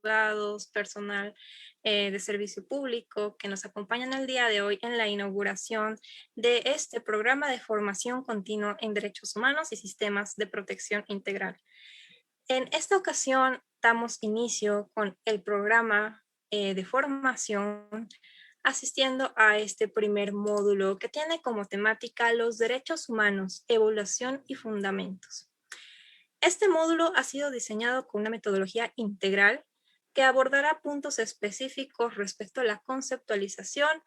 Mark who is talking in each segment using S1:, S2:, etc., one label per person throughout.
S1: abogados, personal de servicio público que nos acompañan el día de hoy en la inauguración de este programa de formación continua en derechos humanos y sistemas de protección integral. En esta ocasión damos inicio con el programa de formación asistiendo a este primer módulo que tiene como temática los derechos humanos, evaluación y fundamentos. Este módulo ha sido diseñado con una metodología integral que abordará puntos específicos respecto a la conceptualización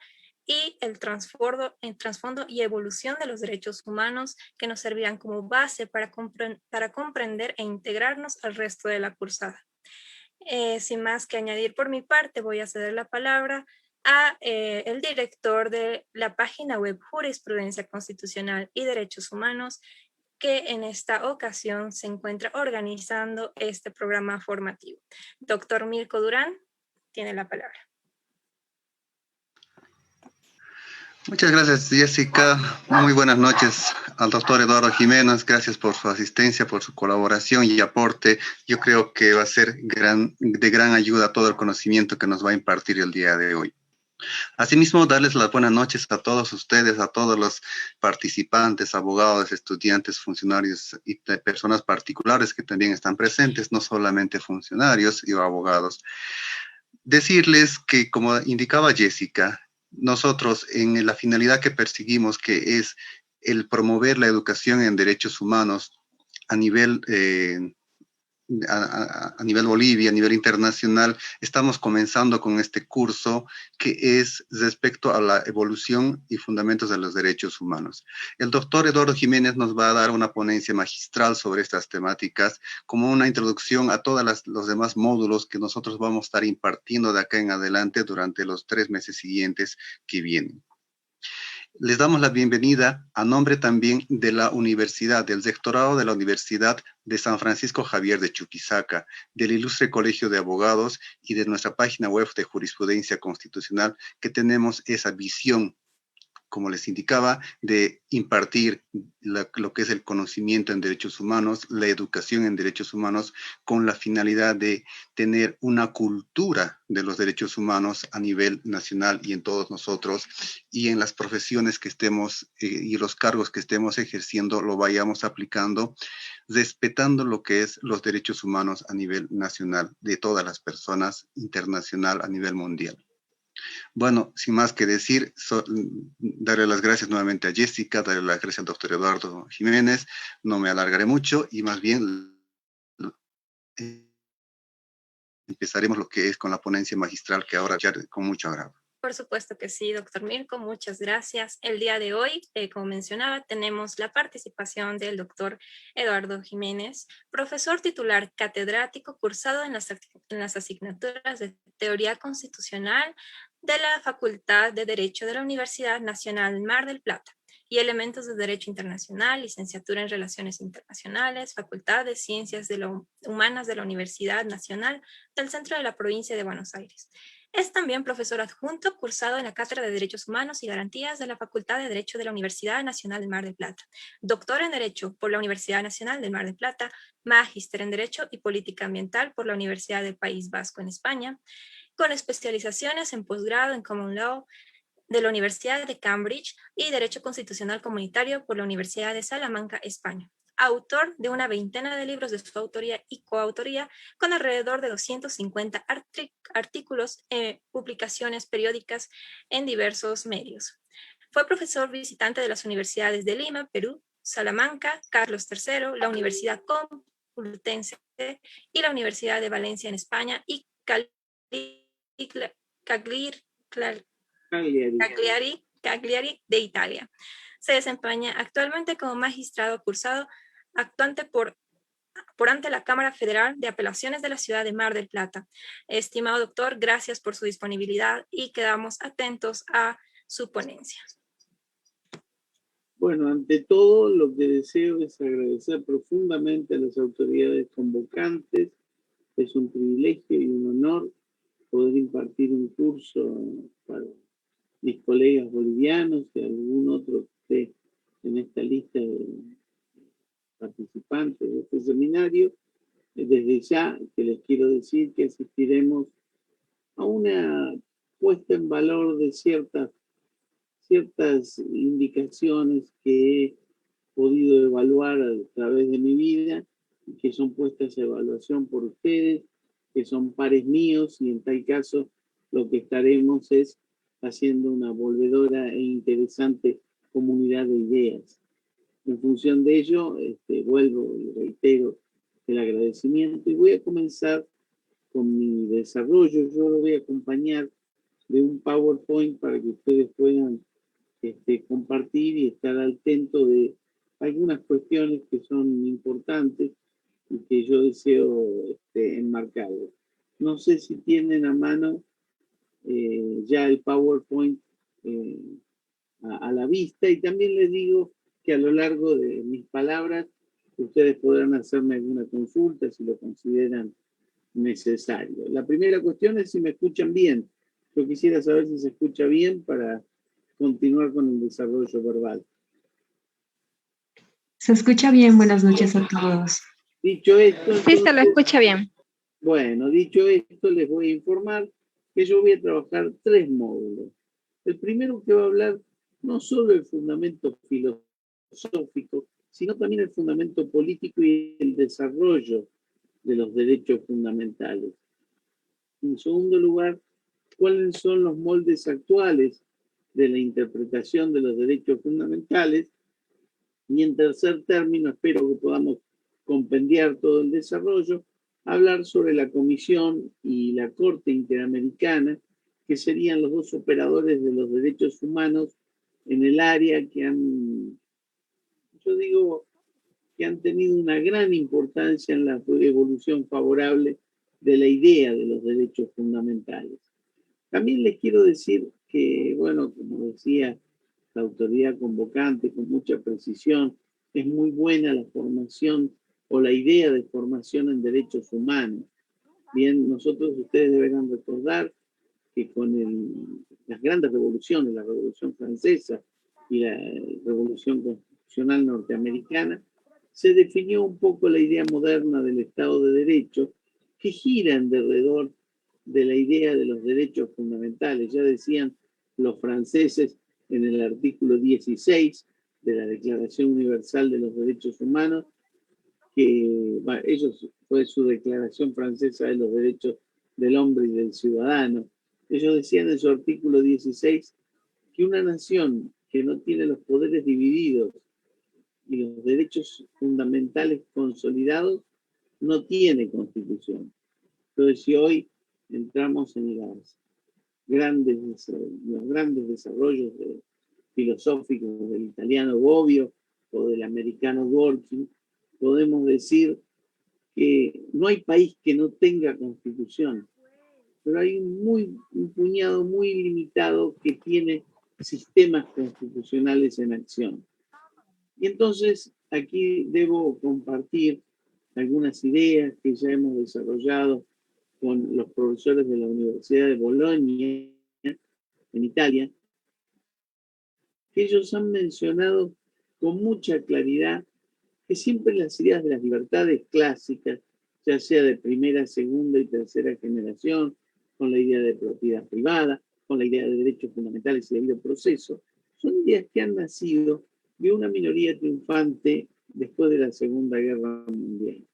S1: y el trasfondo y evolución de los derechos humanos que nos servirán como base para comprender e integrarnos al resto de la cursada. Sin más que añadir por mi parte, voy a ceder la palabra a el director de la página web Jurisprudencia Constitucional y Derechos Humanos, que en esta ocasión se encuentra organizando este programa formativo. Doctor Mirko Durán, tiene la palabra.
S2: Muchas gracias, Jessica. Muy buenas noches al doctor Eduardo Jiménez. Gracias por su asistencia, por su colaboración y aporte. Yo creo que va a ser de gran ayuda todo el conocimiento que nos va a impartir el día de hoy. Asimismo, darles las buenas noches a todos ustedes, a todos los participantes, abogados, estudiantes, funcionarios y personas particulares que también están presentes, no solamente funcionarios y abogados. Decirles que, como indicaba Jessica, nosotros en la finalidad que perseguimos, que es el promover la educación en derechos humanos a nivel a nivel Bolivia, a nivel internacional, estamos comenzando con este curso que es respecto a la evolución y fundamentos de los derechos humanos. El doctor Eduardo Jiménez nos va a dar una ponencia magistral sobre estas temáticas como una introducción a todos los demás módulos que nosotros vamos a estar impartiendo de acá en adelante durante los 3 meses siguientes que vienen. Les damos la bienvenida a nombre también de la universidad, del rectorado de la Universidad de San Francisco Javier de Chuquisaca, del Ilustre Colegio de Abogados y de nuestra página web de Jurisprudencia Constitucional, que tenemos esa visión, como les indicaba, de impartir lo que es el conocimiento en derechos humanos, la educación en derechos humanos, con la finalidad de tener una cultura de los derechos humanos a nivel nacional y en todos nosotros, y en las profesiones que estemos y los cargos que estemos ejerciendo lo vayamos aplicando, respetando lo que es los derechos humanos a nivel nacional de todas las personas, internacional a nivel mundial. Bueno, sin más que decir, darle las gracias nuevamente a Jessica, darle las gracias al doctor Eduardo Jiménez. No me alargaré mucho y más bien empezaremos lo que es con la ponencia magistral que ahora ya con mucho agrado.
S1: Por supuesto que sí, doctor Mirko, muchas gracias. El día de hoy, como mencionaba, tenemos la participación del doctor Eduardo Jiménez, profesor titular catedrático cursado en las asignaturas de Teoría Constitucional de la Facultad de Derecho de la Universidad Nacional Mar del Plata y Elementos de Derecho Internacional, licenciatura en Relaciones Internacionales, Facultad de Ciencias Humanas de la Universidad Nacional del Centro de la Provincia de Buenos Aires. Es también profesor adjunto cursado en la Cátedra de Derechos Humanos y Garantías de la Facultad de Derecho de la Universidad Nacional del Mar del Plata, doctor en Derecho por la Universidad Nacional del Mar del Plata, magíster en Derecho y Política Ambiental por la Universidad del País Vasco en España, con especializaciones en posgrado en Common Law de la Universidad de Cambridge y Derecho Constitucional Comunitario por la Universidad de Salamanca, España. Autor de una veintena de libros de su autoría y coautoría, con alrededor de 250 artículos, publicaciones periódicas en diversos medios. Fue profesor visitante de las universidades de Lima, Perú, Salamanca, Carlos III, la Universidad Complutense y la Universidad de Valencia en España y Cagliari de Italia. Se desempeña actualmente como magistrado cursado actuante ante la Cámara Federal de Apelaciones de la Ciudad de Mar del Plata. Estimado doctor, gracias por su disponibilidad y quedamos atentos a su ponencia.
S3: Bueno, ante todo lo que deseo es agradecer profundamente a las autoridades convocantes. Es un privilegio y un honor poder impartir un curso para mis colegas bolivianos y algún otro que esté en esta lista de participantes de este seminario. Desde ya que les quiero decir que asistiremos a una puesta en valor de ciertas indicaciones que he podido evaluar a través de mi vida, y que son puestas a evaluación por ustedes, que son pares míos, y en tal caso lo que estaremos es haciendo una volvedora e interesante comunidad de ideas. En función de ello, vuelvo y reitero el agradecimiento y voy a comenzar con mi desarrollo. Yo lo voy a acompañar de un PowerPoint para que ustedes puedan compartir y estar al tanto de algunas cuestiones que son importantes y que yo deseo enmarcar. No sé si tienen a mano ya el PowerPoint eh, a la vista, y también les digo que a lo largo de mis palabras ustedes podrán hacerme alguna consulta si lo consideran necesario. La primera cuestión es si me escuchan bien. Yo quisiera saber si se escucha bien para continuar con el desarrollo verbal.
S4: Se escucha bien, buenas noches a todos.
S3: Dicho esto,
S1: Sí, se lo escucha bien.
S3: Bueno, dicho esto, les voy a informar que yo voy a trabajar 3 módulos. El primero que va a hablar no solo del fundamento filosófico, sino también el fundamento político y el desarrollo de los derechos fundamentales. En segundo lugar, cuáles son los moldes actuales de la interpretación de los derechos fundamentales. Y en tercer término, espero que podamos compendiar todo el desarrollo, hablar sobre la Comisión y la Corte Interamericana, que serían los dos operadores de los derechos humanos en el área que han, yo digo, que han tenido una gran importancia en la evolución favorable de la idea de los derechos fundamentales. También les quiero decir que, bueno, como decía la autoridad convocante con mucha precisión, es muy buena la formación o la idea de formación en derechos humanos. Bien, ustedes deberán recordar que con las grandes revoluciones, la Revolución Francesa y la Revolución Constitucional Norteamericana, se definió un poco la idea moderna del Estado de Derecho, que gira alrededor de la idea de los derechos fundamentales. Ya decían los franceses en el artículo 16 de la Declaración Universal de los Derechos Humanos, que fue su declaración francesa de los derechos del hombre y del ciudadano. Ellos decían en su artículo 16 que una nación que no tiene los poderes divididos y los derechos fundamentales consolidados no tiene constitución. Entonces, si hoy entramos en los grandes desarrollos filosóficos del italiano Bobbio o del americano Dworkin, podemos decir que no hay país que no tenga constitución, pero hay un puñado muy limitado que tiene sistemas constitucionales en acción. Y entonces aquí debo compartir algunas ideas que ya hemos desarrollado con los profesores de la Universidad de Bolonia, en Italia, que ellos han mencionado con mucha claridad que siempre las ideas de las libertades clásicas, ya sea de primera, segunda y tercera generación, con la idea de propiedad privada, con la idea de derechos fundamentales y debido proceso, son ideas que han nacido de una minoría triunfante después de la Segunda Guerra Mundial.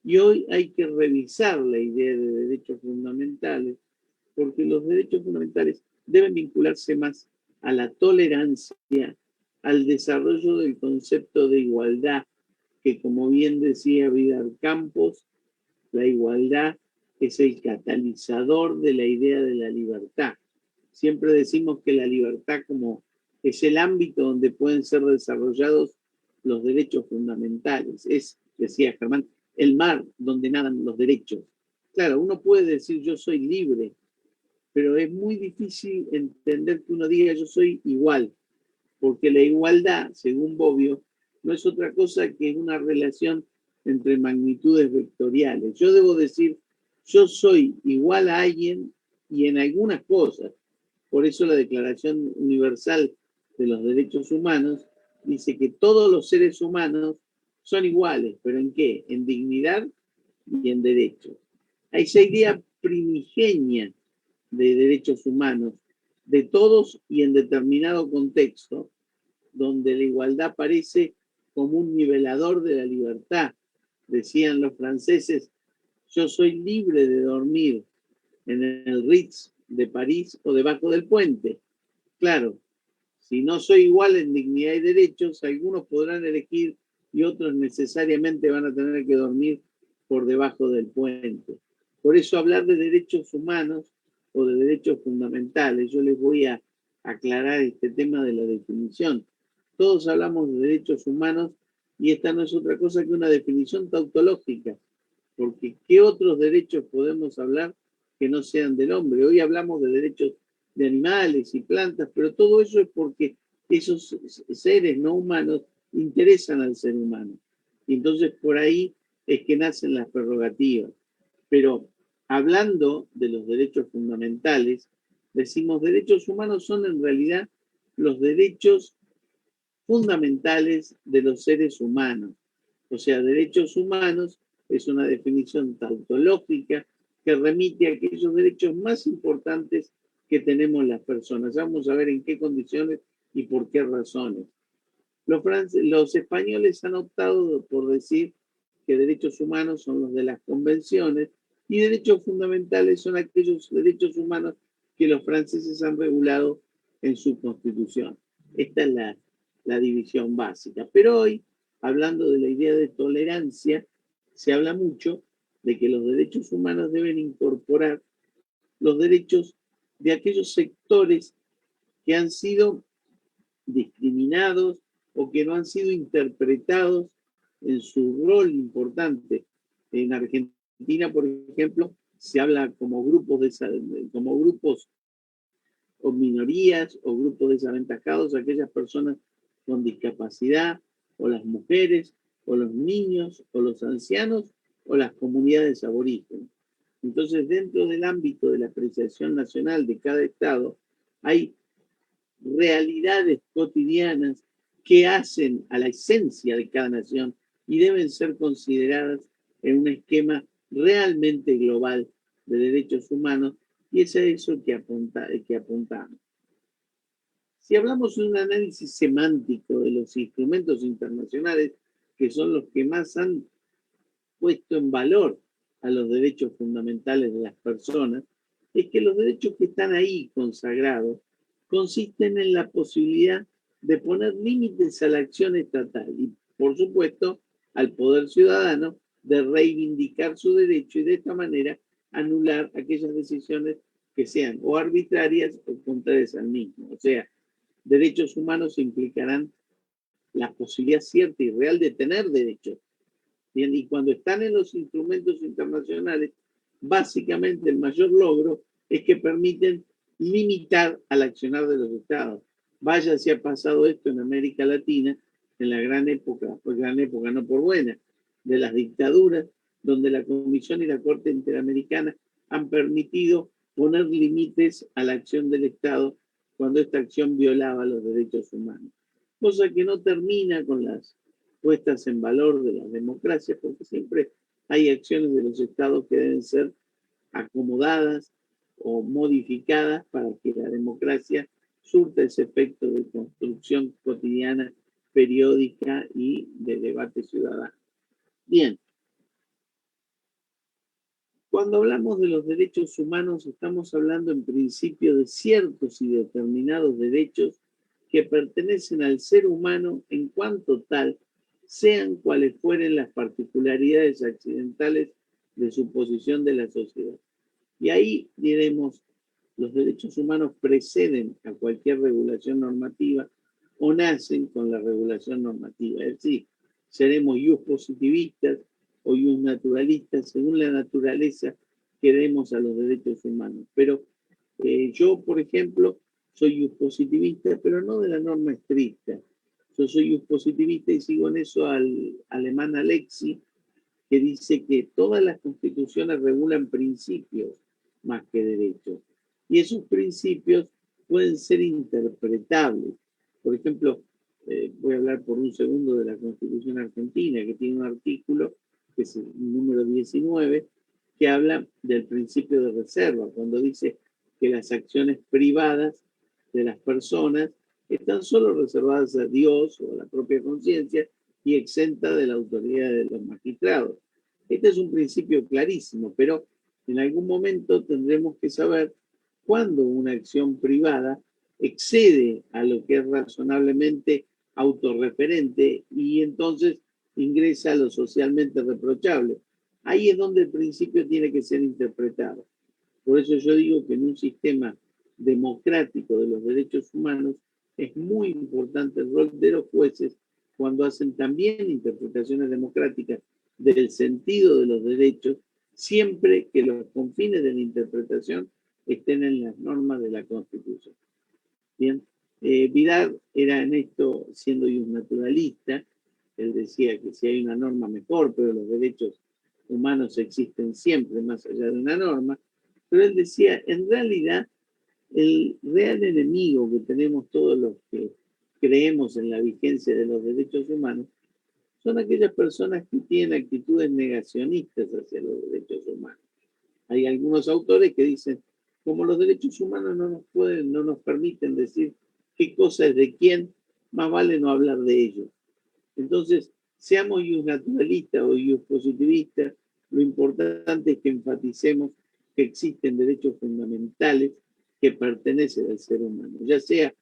S3: Y hoy hay que revisar la idea de derechos fundamentales, porque los derechos fundamentales deben vincularse más a la tolerancia, al desarrollo del concepto de igualdad, que como bien decía Vidal Campos, la igualdad es el catalizador de la idea de la libertad. Siempre decimos que la libertad como es el ámbito donde pueden ser desarrollados los derechos fundamentales. Es, decía Germán, el mar donde nadan los derechos. Claro, uno puede decir yo soy libre, pero es muy difícil entender que uno diga yo soy igual, porque la igualdad, según Bobbio, no es otra cosa que una relación entre magnitudes vectoriales. Yo debo decir, yo soy igual a alguien y en algunas cosas. Por eso la Declaración Universal de los Derechos Humanos dice que todos los seres humanos son iguales, pero ¿en qué? En dignidad y en derechos. Hay esa idea primigenia de derechos humanos, de todos y en determinado contexto, donde la igualdad aparece como un nivelador de la libertad. Decían los franceses, yo soy libre de dormir en el Ritz de París o debajo del puente. Claro, si no soy igual en dignidad y derechos, algunos podrán elegir y otros necesariamente van a tener que dormir por debajo del puente. Por eso hablar de derechos humanos o de derechos fundamentales, yo les voy a aclarar este tema de la definición. Todos hablamos de derechos humanos y esta no es otra cosa que una definición tautológica, porque ¿qué otros derechos podemos hablar que no sean del hombre? Hoy hablamos de derechos de animales y plantas, pero todo eso es porque esos seres no humanos interesan al ser humano. Y entonces por ahí es que nacen las prerrogativas. Pero hablando de los derechos fundamentales, decimos derechos humanos son en realidad los derechos fundamentales de los seres humanos. O sea, derechos humanos es una definición tautológica que remite a aquellos derechos más importantes que tenemos las personas. Vamos a ver en qué condiciones y por qué razones. Los españoles han optado por decir que derechos humanos son los de las convenciones y derechos fundamentales son aquellos derechos humanos que los franceses han regulado en su constitución. Esta es la división básica. Pero hoy, hablando de la idea de tolerancia, se habla mucho de que los derechos humanos deben incorporar los derechos de aquellos sectores que han sido discriminados o que no han sido interpretados en su rol importante. En Argentina, por ejemplo, se habla como grupos o minorías o grupos desaventajados, aquellas personas con discapacidad, o las mujeres, o los niños, o los ancianos, o las comunidades aborígenes. Entonces, dentro del ámbito de la apreciación nacional de cada estado, hay realidades cotidianas que hacen a la esencia de cada nación y deben ser consideradas en un esquema realmente global de derechos humanos, y es a eso que apuntamos. Si hablamos de un análisis semántico de los instrumentos internacionales, que son los que más han puesto en valor a los derechos fundamentales de las personas, es que los derechos que están ahí consagrados consisten en la posibilidad de poner límites a la acción estatal y, por supuesto, al poder ciudadano de reivindicar su derecho y de esta manera anular aquellas decisiones que sean o arbitrarias o contrarias al mismo. O sea, derechos humanos implicarán la posibilidad cierta y real de tener derechos. Bien, y cuando están en los instrumentos internacionales, básicamente el mayor logro es que permiten limitar al accionar de los estados. Vaya si ha pasado esto en América Latina, en la gran época no por buena, de las dictaduras, donde la Comisión y la Corte Interamericana han permitido poner límites a la acción del Estado cuando esta acción violaba los derechos humanos. Cosa que no termina con las puestas en valor de las democracias, porque siempre hay acciones de los estados que deben ser acomodadas o modificadas para que la democracia surta ese efecto de construcción cotidiana, periódica y de debate ciudadano. Bien. Cuando hablamos de los derechos humanos, estamos hablando en principio de ciertos y determinados derechos que pertenecen al ser humano en cuanto tal, sean cuales fueren las particularidades accidentales de su posición de la sociedad. Y ahí diremos, los derechos humanos preceden a cualquier regulación normativa o nacen con la regulación normativa. Es decir, seremos ius positivistas o ius naturalistas, según la naturaleza que demos a los derechos humanos. Pero yo, por ejemplo, soy ius positivista, pero no de la norma estricta. Yo soy ius positivista y sigo en eso al alemán Alexi, que dice que todas las constituciones regulan principios más que derechos. Y esos principios pueden ser interpretables. Por ejemplo, voy a hablar por un segundo de la Constitución Argentina, que tiene un artículo que es el número 19, que habla del principio de reserva, cuando dice que las acciones privadas de las personas están solo reservadas a Dios o a la propia conciencia y exenta de la autoridad de los magistrados. Este es un principio clarísimo, pero en algún momento tendremos que saber cuándo una acción privada excede a lo que es razonablemente autorreferente y entonces ingresa a lo socialmente reprochable. Ahí es donde el principio tiene que ser interpretado. Por eso yo digo que en un sistema democrático de los derechos humanos es muy importante el rol de los jueces cuando hacen también interpretaciones democráticas del sentido de los derechos, siempre que los confines de la interpretación estén en las normas de la Constitución. Bien, Vidal era en esto, siendo un naturalista, él decía que si hay una norma mejor, pero los derechos humanos existen siempre más allá de una norma, pero él decía, en realidad, el real enemigo que tenemos todos los que creemos en la vigencia de los derechos humanos son aquellas personas que tienen actitudes negacionistas hacia los derechos humanos. Hay algunos autores que dicen, como los derechos humanos no nos permiten decir qué cosa es de quién, más vale no hablar de ellos. Entonces, seamos naturalistas o positivistas, lo importante es que enfaticemos que existen derechos fundamentales que pertenecen al ser humano, ya sea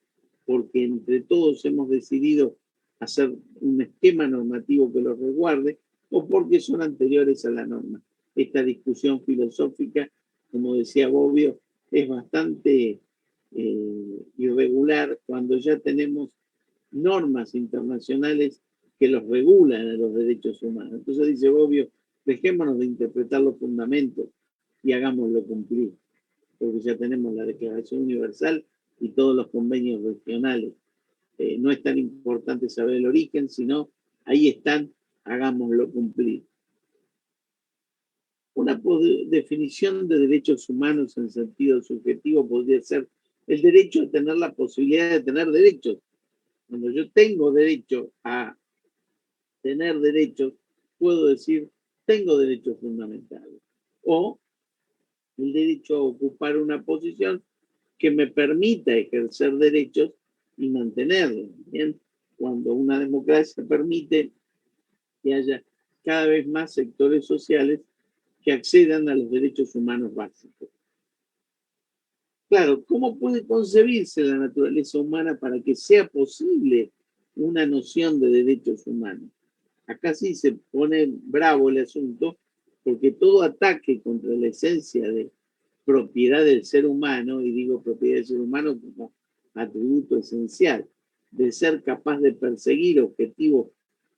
S3: porque entre todos hemos decidido hacer un esquema normativo que los resguarde o porque son anteriores a la norma. Esta discusión filosófica, como decía Bobbio, es bastante irregular cuando ya tenemos normas internacionales que los regulan a los derechos humanos. Entonces dice Bobbio, dejémonos de interpretar los fundamentos y hagámoslo cumplir, porque ya tenemos la Declaración Universal y todos los convenios regionales. No es tan importante saber el origen, sino ahí están, hagámoslo cumplir. Una definición de derechos humanos en sentido subjetivo podría ser el derecho a tener la posibilidad de tener derechos. Cuando yo tengo derecho a tener derechos, puedo decir, tengo derechos fundamentales. O el derecho a ocupar una posición que me permita ejercer derechos y mantenerlos. ¿Bien? Cuando una democracia permite que haya cada vez más sectores sociales que accedan a los derechos humanos básicos. Claro, ¿cómo puede concebirse la naturaleza humana para que sea posible una noción de derechos humanos? Acá sí se pone bravo el asunto, porque todo ataque contra la esencia de propiedad del ser humano, y digo propiedad del ser humano como atributo esencial, de ser capaz de perseguir objetivos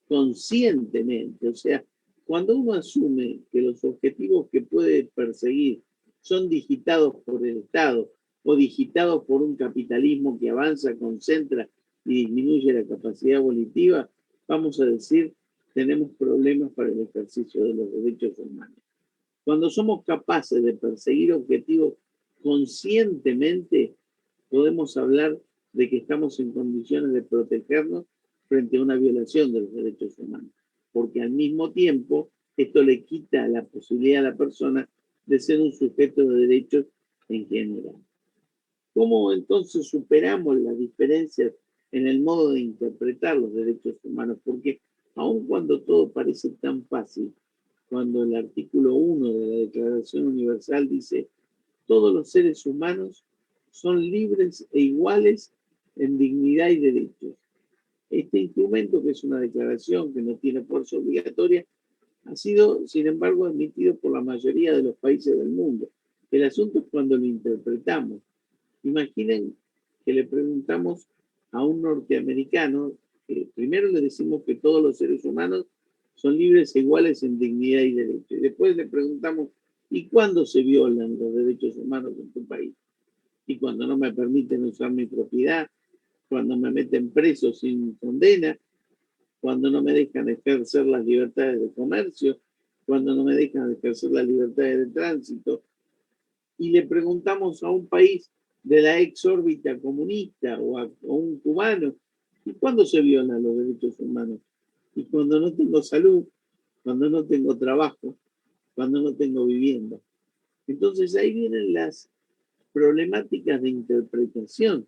S3: conscientemente, o sea, cuando uno asume que los objetivos que puede perseguir son digitados por el Estado o digitados por un capitalismo que avanza, concentra y disminuye la capacidad volitiva, vamos a decir, tenemos problemas para el ejercicio de los derechos humanos. Cuando somos capaces de perseguir objetivos conscientemente, podemos hablar de que estamos en condiciones de protegernos frente a una violación de los derechos humanos, porque al mismo tiempo esto le quita la posibilidad a la persona de ser un sujeto de derechos en general. ¿Cómo entonces superamos las diferencias en el modo de interpretar los derechos humanos? Porque aun cuando todo parece tan fácil, cuando el artículo 1 de la Declaración Universal dice todos los seres humanos son libres e iguales en dignidad y derechos. Este instrumento, que es una declaración que no tiene fuerza obligatoria, ha sido, sin embargo, admitido por la mayoría de los países del mundo. El asunto es cuando lo interpretamos. Imaginen que le preguntamos a un norteamericano, primero le decimos que todos los seres humanos son libres e iguales en dignidad y derechos. Y después le preguntamos, ¿y cuándo se violan los derechos humanos en tu país? Y cuando no me permiten usar mi propiedad, cuando me meten preso sin condena, cuando no me dejan ejercer las libertades de comercio, cuando no me dejan ejercer las libertades de tránsito. Y le preguntamos a un país de la ex órbita comunista o a un cubano, ¿y cuándo se violan los derechos humanos? Y cuando no tengo salud, cuando no tengo trabajo, cuando no tengo vivienda. Entonces ahí vienen las problemáticas de interpretación.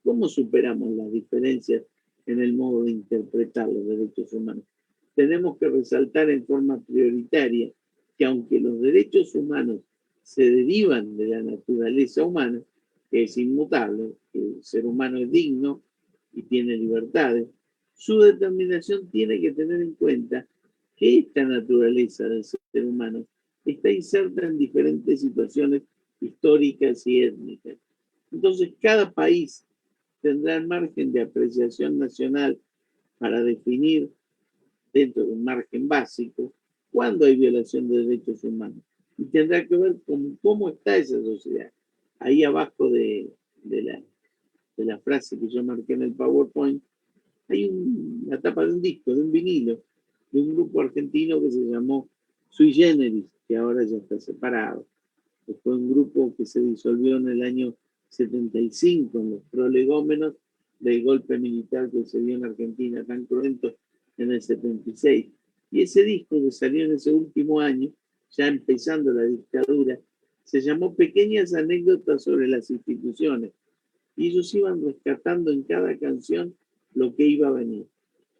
S3: ¿Cómo superamos las diferencias en el modo de interpretar los derechos humanos? Tenemos que resaltar en forma prioritaria que aunque los derechos humanos se derivan de la naturaleza humana, que es inmutable, que el ser humano es digno y tiene libertades, su determinación tiene que tener en cuenta que esta naturaleza del ser humano está inserta en diferentes situaciones históricas y étnicas. Entonces, cada país tendrá el margen de apreciación nacional para definir, dentro de un margen básico, cuándo hay violación de derechos humanos. Y tendrá que ver con cómo está esa sociedad. Ahí abajo de la frase que yo marqué en el PowerPoint, hay una tapa de un disco, de un vinilo, de un grupo argentino que se llamó Sui Generis, que ahora ya está separado. Fue un grupo que se disolvió en el año 75, en los prolegómenos del golpe militar que se dio en Argentina tan cruento en el 76. Y ese disco que salió en ese último año, ya empezando la dictadura, se llamó Pequeñas anécdotas sobre las instituciones. Y ellos iban rescatando en cada canción lo que iba a venir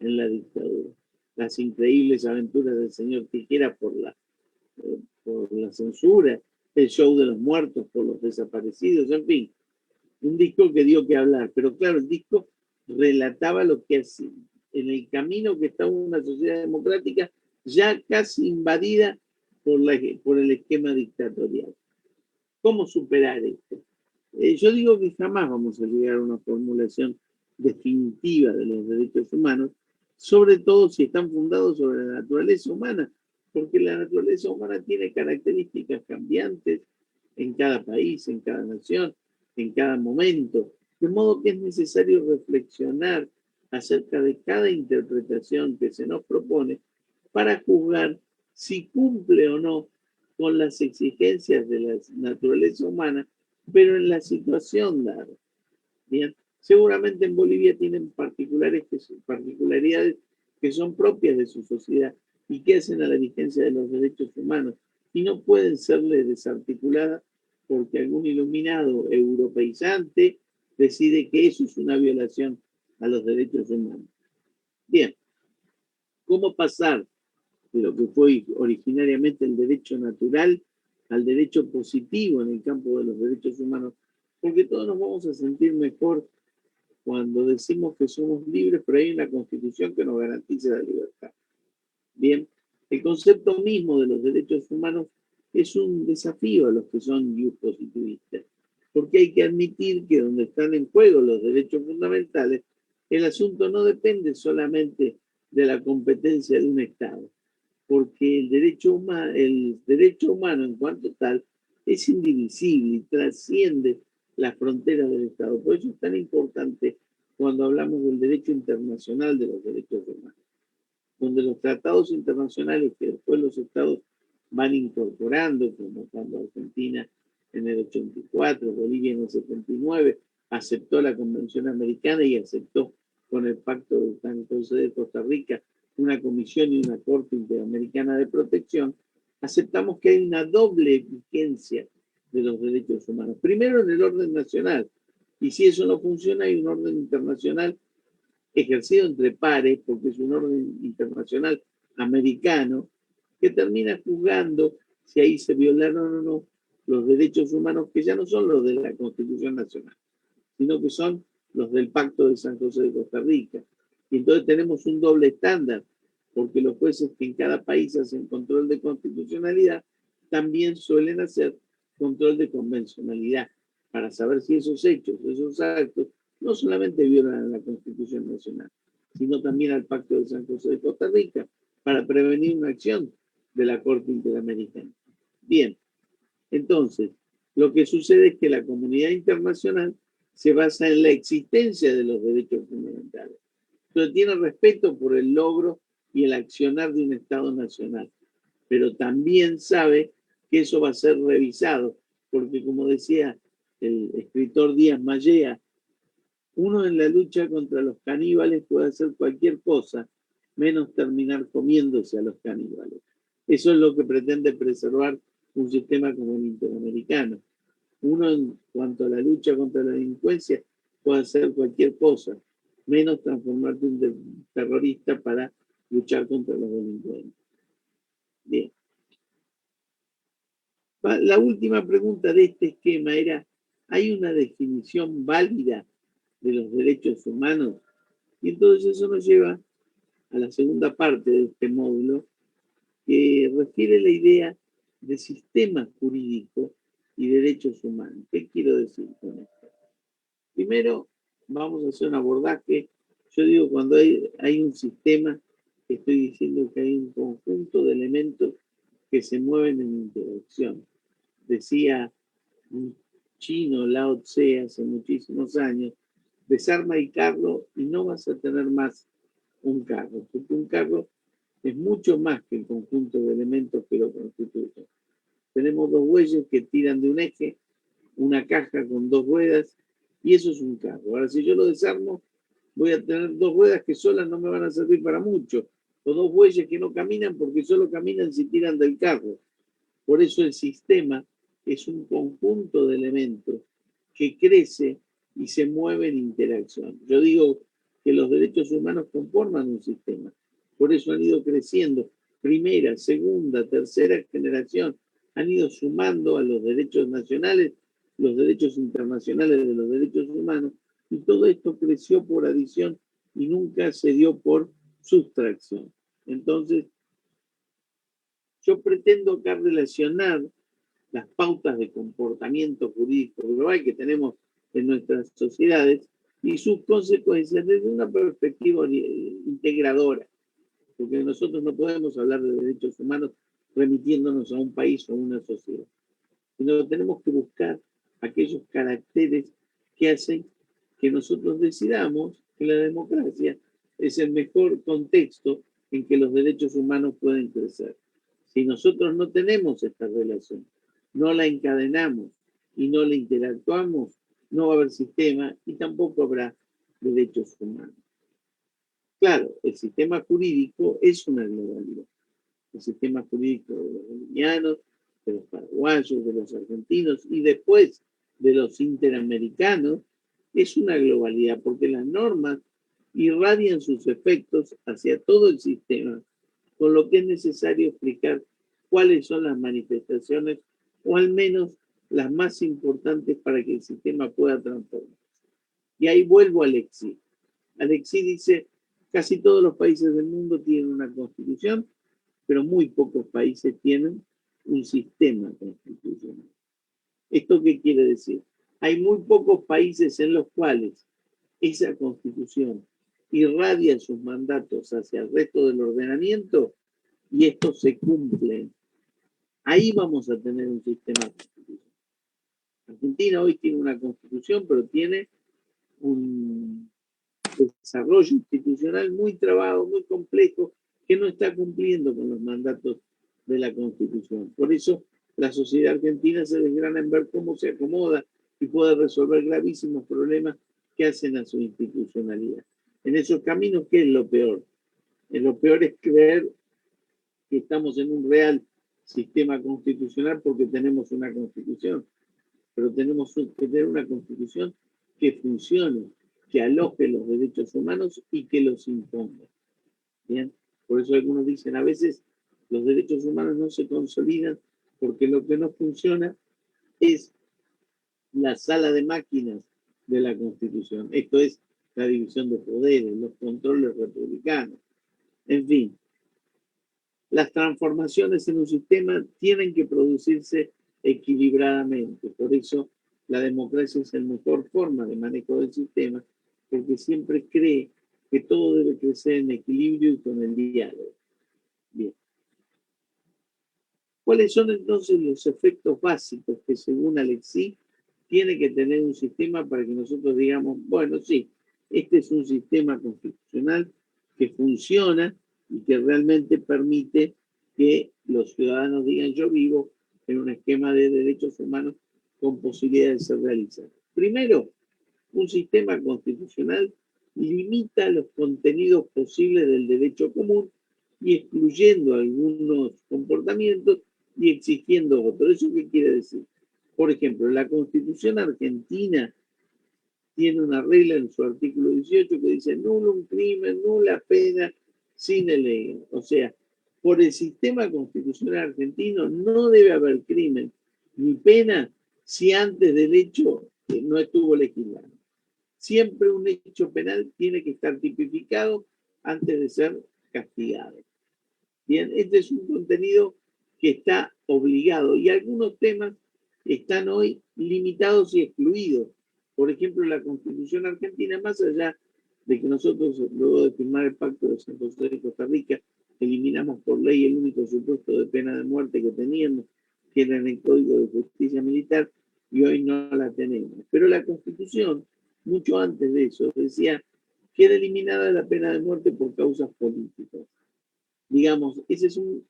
S3: en la dictadura. Las increíbles aventuras del señor Tijera por la censura, el show de los muertos por los desaparecidos, en fin, un disco que dio que hablar, pero claro, el disco relataba lo que hacía en el camino que estaba una sociedad democrática ya casi invadida por el esquema dictatorial. ¿Cómo superar esto? Yo digo que jamás vamos a llegar a una formulación definitiva de los derechos humanos, sobre todo si están fundados sobre la naturaleza humana, porque la naturaleza humana tiene características cambiantes en cada país, en cada nación, en cada momento, de modo que es necesario reflexionar acerca de cada interpretación que se nos propone para juzgar si cumple o no con las exigencias de la naturaleza humana, pero en la situación dada. Bien, seguramente en Bolivia tienen particularidades que son propias de su sociedad y que hacen a la vigencia de los derechos humanos y no pueden serle desarticuladas porque algún iluminado europeizante decide que eso es una violación a los derechos humanos. Bien, ¿cómo pasar de lo que fue originariamente el derecho natural al derecho positivo en el campo de los derechos humanos? Porque todos nos vamos a sentir mejor cuando decimos que somos libres, pero hay una constitución que nos garantiza la libertad. Bien, el concepto mismo de los derechos humanos es un desafío a los que son positivistas, porque hay que admitir que donde están en juego los derechos fundamentales, el asunto no depende solamente de la competencia de un Estado, porque el derecho humano en cuanto tal es indivisible y trasciende las fronteras del Estado. Por eso es tan importante cuando hablamos del derecho internacional de los derechos humanos, donde los tratados internacionales que después los Estados van incorporando, como cuando Argentina en el 84, Bolivia en el 79, aceptó la Convención Americana y aceptó con el Pacto de San José de Costa Rica una comisión y una Corte Interamericana de Protección, aceptamos que hay una doble vigencia de los derechos humanos. Primero en el orden nacional, y si eso no funciona hay un orden internacional ejercido entre pares, porque es un orden internacional americano, que termina juzgando si ahí se violaron o no los derechos humanos, que ya no son los de la Constitución Nacional, sino que son los del Pacto de San José de Costa Rica. Y entonces tenemos un doble estándar, porque los jueces que en cada país hacen control de constitucionalidad también suelen hacer control de convencionalidad, para saber si esos hechos, esos actos, no solamente violan a la Constitución Nacional, sino también al Pacto de San José de Costa Rica, para prevenir una acción de la Corte Interamericana. Bien, entonces, lo que sucede es que la comunidad internacional se basa en la existencia de los derechos fundamentales. Entonces tiene respeto por el logro y el accionar de un Estado nacional, pero también sabe que eso va a ser revisado, porque como decía el escritor Díaz Mallea, uno en la lucha contra los caníbales puede hacer cualquier cosa, menos terminar comiéndose a los caníbales. Eso es lo que pretende preservar un sistema como el interamericano. Uno, en cuanto a la lucha contra la delincuencia, puede hacer cualquier cosa, menos transformarte en un terrorista para luchar contra los delincuentes. Bien. La última pregunta de este esquema era, ¿hay una definición válida de los derechos humanos? Y entonces eso nos lleva a la segunda parte de este módulo, que refiere la idea de sistema jurídico y derechos humanos. ¿Qué quiero decir con esto? Primero, vamos a hacer un abordaje. Yo digo, cuando hay un sistema, estoy diciendo que hay un conjunto de elementos que se mueven en interacción. Decía un chino, Lao Tse, hace muchísimos años, desarma el carro y no vas a tener más un carro, porque un carro es mucho más que el conjunto de elementos que lo constituyen. Tenemos dos bueyes que tiran de un eje, una caja con dos ruedas, y eso es un carro. Ahora, si yo lo desarmo, voy a tener dos ruedas que solas no me van a servir para mucho, o dos bueyes que no caminan porque solo caminan si tiran del carro. Por eso el sistema es un conjunto de elementos que crece y se mueve en interacción. Yo digo que los derechos humanos conforman un sistema. Por eso han ido creciendo. Primera, segunda, tercera generación han ido sumando a los derechos nacionales, los derechos internacionales de los derechos humanos, y todo esto creció por adición y nunca se dio por sustracción. Entonces, yo pretendo acá relacionar las pautas de comportamiento jurídico global que tenemos en nuestras sociedades y sus consecuencias desde una perspectiva integradora, porque nosotros no podemos hablar de derechos humanos remitiéndonos a un país o a una sociedad, sino que tenemos que buscar aquellos caracteres que hacen que nosotros decidamos que la democracia es el mejor contexto en que los derechos humanos pueden crecer. Si nosotros no tenemos esta relación, no la encadenamos y no la interactuamos, no va a haber sistema y tampoco habrá derechos humanos. Claro, el sistema jurídico es una globalidad. El sistema jurídico de los bolivianos, de los paraguayos, de los argentinos y después de los interamericanos es una globalidad porque las normas irradian sus efectos hacia todo el sistema, con lo que es necesario explicar cuáles son las manifestaciones o al menos las más importantes para que el sistema pueda transformarse. Y ahí vuelvo a Alexis. Alexis dice, casi todos los países del mundo tienen una constitución, pero muy pocos países tienen un sistema constitucional. ¿Esto qué quiere decir? Hay muy pocos países en los cuales esa constitución irradia sus mandatos hacia el resto del ordenamiento y estos se cumplen. Ahí vamos a tener un sistema constitucional. Argentina hoy tiene una constitución, pero tiene un desarrollo institucional muy trabado, muy complejo, que no está cumpliendo con los mandatos de la Constitución. Por eso la sociedad argentina se desgrana en ver cómo se acomoda y puede resolver gravísimos problemas que hacen a su institucionalidad. En esos caminos, ¿qué es lo peor? Lo peor es creer que estamos en un real sistema constitucional porque tenemos una constitución, pero tenemos que tener una constitución que funcione, que aloje los derechos humanos y que los imponga. ¿Bien? Por eso algunos dicen, a veces los derechos humanos no se consolidan porque lo que no funciona es la sala de máquinas de la Constitución. Esto es la división de poderes, los controles republicanos. En fin, las transformaciones en un sistema tienen que producirse equilibradamente. Por eso la democracia es la mejor forma de manejo del sistema, porque siempre cree que todo debe crecer en equilibrio y con el diálogo. Bien. ¿Cuáles son entonces los efectos básicos que según Alexis tiene que tener un sistema para que nosotros digamos, bueno, sí, este es un sistema constitucional que funciona y que realmente permite que los ciudadanos digan yo vivo en un esquema de derechos humanos con posibilidad de ser realizado? Primero, un sistema constitucional limita los contenidos posibles del derecho común y excluyendo algunos comportamientos y exigiendo otros. ¿Eso qué quiere decir? Por ejemplo, la Constitución argentina tiene una regla en su artículo 18 que dice nulo un crimen, nula pena, sine lege. O sea, por el sistema constitucional argentino no debe haber crimen ni pena si antes del hecho no estuvo legislado. Siempre un hecho penal tiene que estar tipificado antes de ser castigado. Bien, este es un contenido que está obligado y algunos temas están hoy limitados y excluidos. Por ejemplo, la Constitución argentina, más allá de que nosotros, luego de firmar el Pacto de San José de Costa Rica, eliminamos por ley el único supuesto de pena de muerte que teníamos, que era en el Código de Justicia Militar, y hoy no la tenemos. Pero la Constitución, mucho antes de eso, decía que era eliminada la pena de muerte por causas políticas. Digamos, ese es un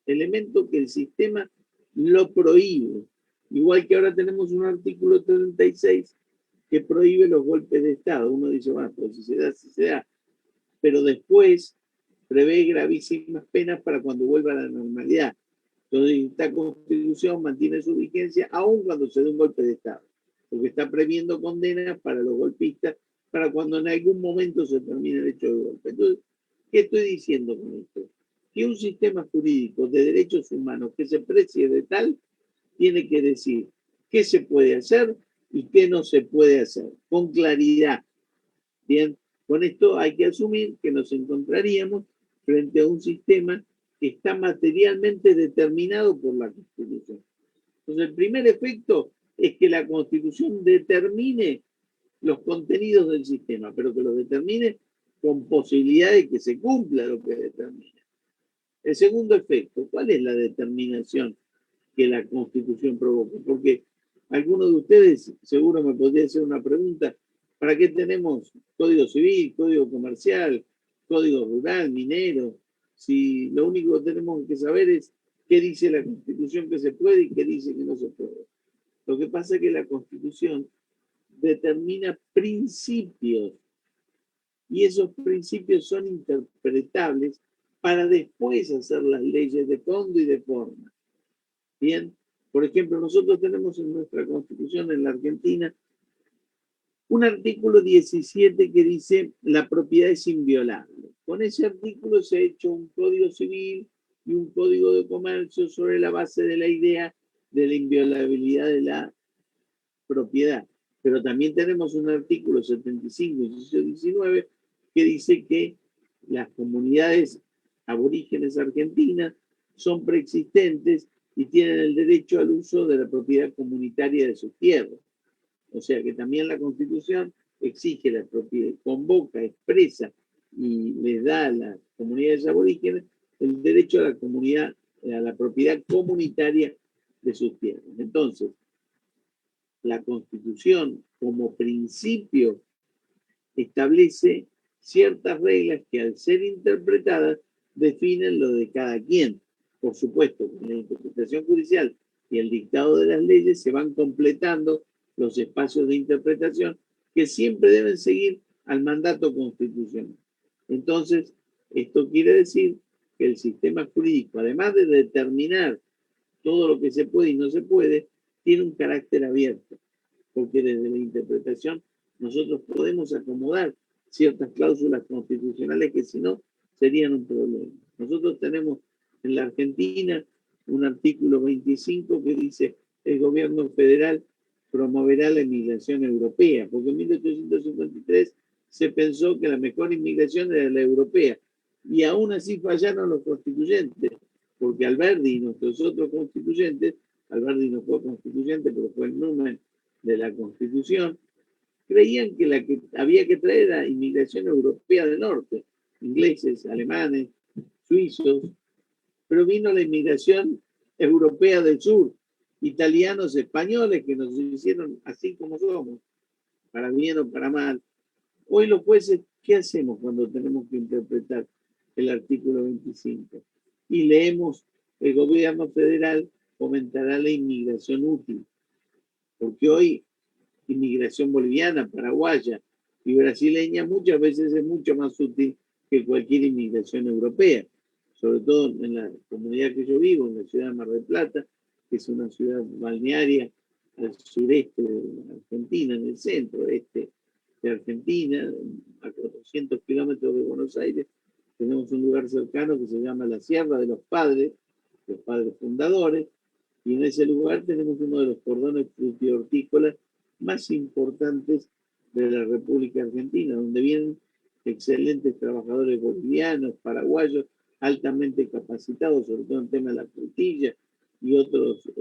S3: elemento que el sistema lo prohíbe. Igual que ahora tenemos un artículo 36 que prohíbe los golpes de Estado. Uno dice, bueno, pues si se da, si se da. Pero después prevé gravísimas penas para cuando vuelva a la normalidad. Entonces, esta Constitución mantiene su vigencia aun cuando se dé un golpe de Estado, porque está previendo condenas para los golpistas para cuando en algún momento se termine el hecho de golpe. Entonces, ¿qué estoy diciendo con esto? Que un sistema jurídico de derechos humanos que se precie de tal tiene que decir qué se puede hacer y qué no se puede hacer, con claridad. Bien, con esto hay que asumir que nos encontraríamos frente a un sistema que está materialmente determinado por la Constitución. Entonces, el primer efecto es que la Constitución determine los contenidos del sistema, pero que los determine con posibilidad de que se cumpla lo que determina. El segundo efecto, ¿cuál es la determinación que la Constitución provoca? Porque algunos de ustedes seguro me podría hacer una pregunta, ¿para qué tenemos Código Civil, Código Comercial, Código Rural, Minero? Si lo único que tenemos que saber es qué dice la Constitución que se puede y qué dice que no se puede. Lo que pasa es que la Constitución determina principios y esos principios son interpretables para después hacer las leyes de fondo y de forma. Bien, por ejemplo, nosotros tenemos en nuestra Constitución en la Argentina un artículo 17 que dice la propiedad es inviolable. Con ese artículo se ha hecho un código civil y un código de comercio sobre la base de la idea de la inviolabilidad de la propiedad. Pero también tenemos un artículo 75 y 19 que dice que las comunidades aborígenes argentinas son preexistentes y tienen el derecho al uso de la propiedad comunitaria de sus tierras. O sea que también la Constitución exige la propiedad, convoca, expresa y les da a las comunidades aborígenes el derecho a la comunidad, a la propiedad comunitaria de sus tierras. Entonces, la Constitución como principio establece ciertas reglas que al ser interpretadas definen lo de cada quien. Por supuesto, con la interpretación judicial y el dictado de las leyes se van completando los espacios de interpretación que siempre deben seguir al mandato constitucional. Entonces, esto quiere decir que el sistema jurídico, además de determinar todo lo que se puede y no se puede, tiene un carácter abierto, porque desde la interpretación nosotros podemos acomodar ciertas cláusulas constitucionales que si no serían un problema. Nosotros tenemos en la Argentina un artículo 25 que dice el gobierno federal promoverá la inmigración europea, porque en 1853 se pensó que la mejor inmigración era la europea, y aún así fallaron los constituyentes, porque Alberdi y nuestros otros constituyentes, Alberdi no fue constituyente, pero fue el numen de la Constitución, creían que la que había que traer era inmigración europea del norte, ingleses, alemanes, suizos, pero vino la inmigración europea del sur, italianos, españoles, que nos hicieron así como somos, para bien o para mal. Hoy los jueces, ¿qué hacemos cuando tenemos que interpretar el artículo 25? Y leemos, el gobierno federal fomentará la inmigración útil, porque hoy inmigración boliviana, paraguaya, y brasileña muchas veces es mucho más útil que cualquier inmigración europea, sobre todo en la comunidad que yo vivo, en la ciudad de Mar del Plata, que es una ciudad balnearia al sureste de Argentina, en el centro este de Argentina, a 400 kilómetros de Buenos Aires. Tenemos un lugar cercano que se llama la Sierra de los Padres fundadores, y en ese lugar tenemos uno de los cordones frutihortícolas más importantes de la República Argentina, donde vienen excelentes trabajadores bolivianos, paraguayos, altamente capacitados, sobre todo en tema de la frutilla y otros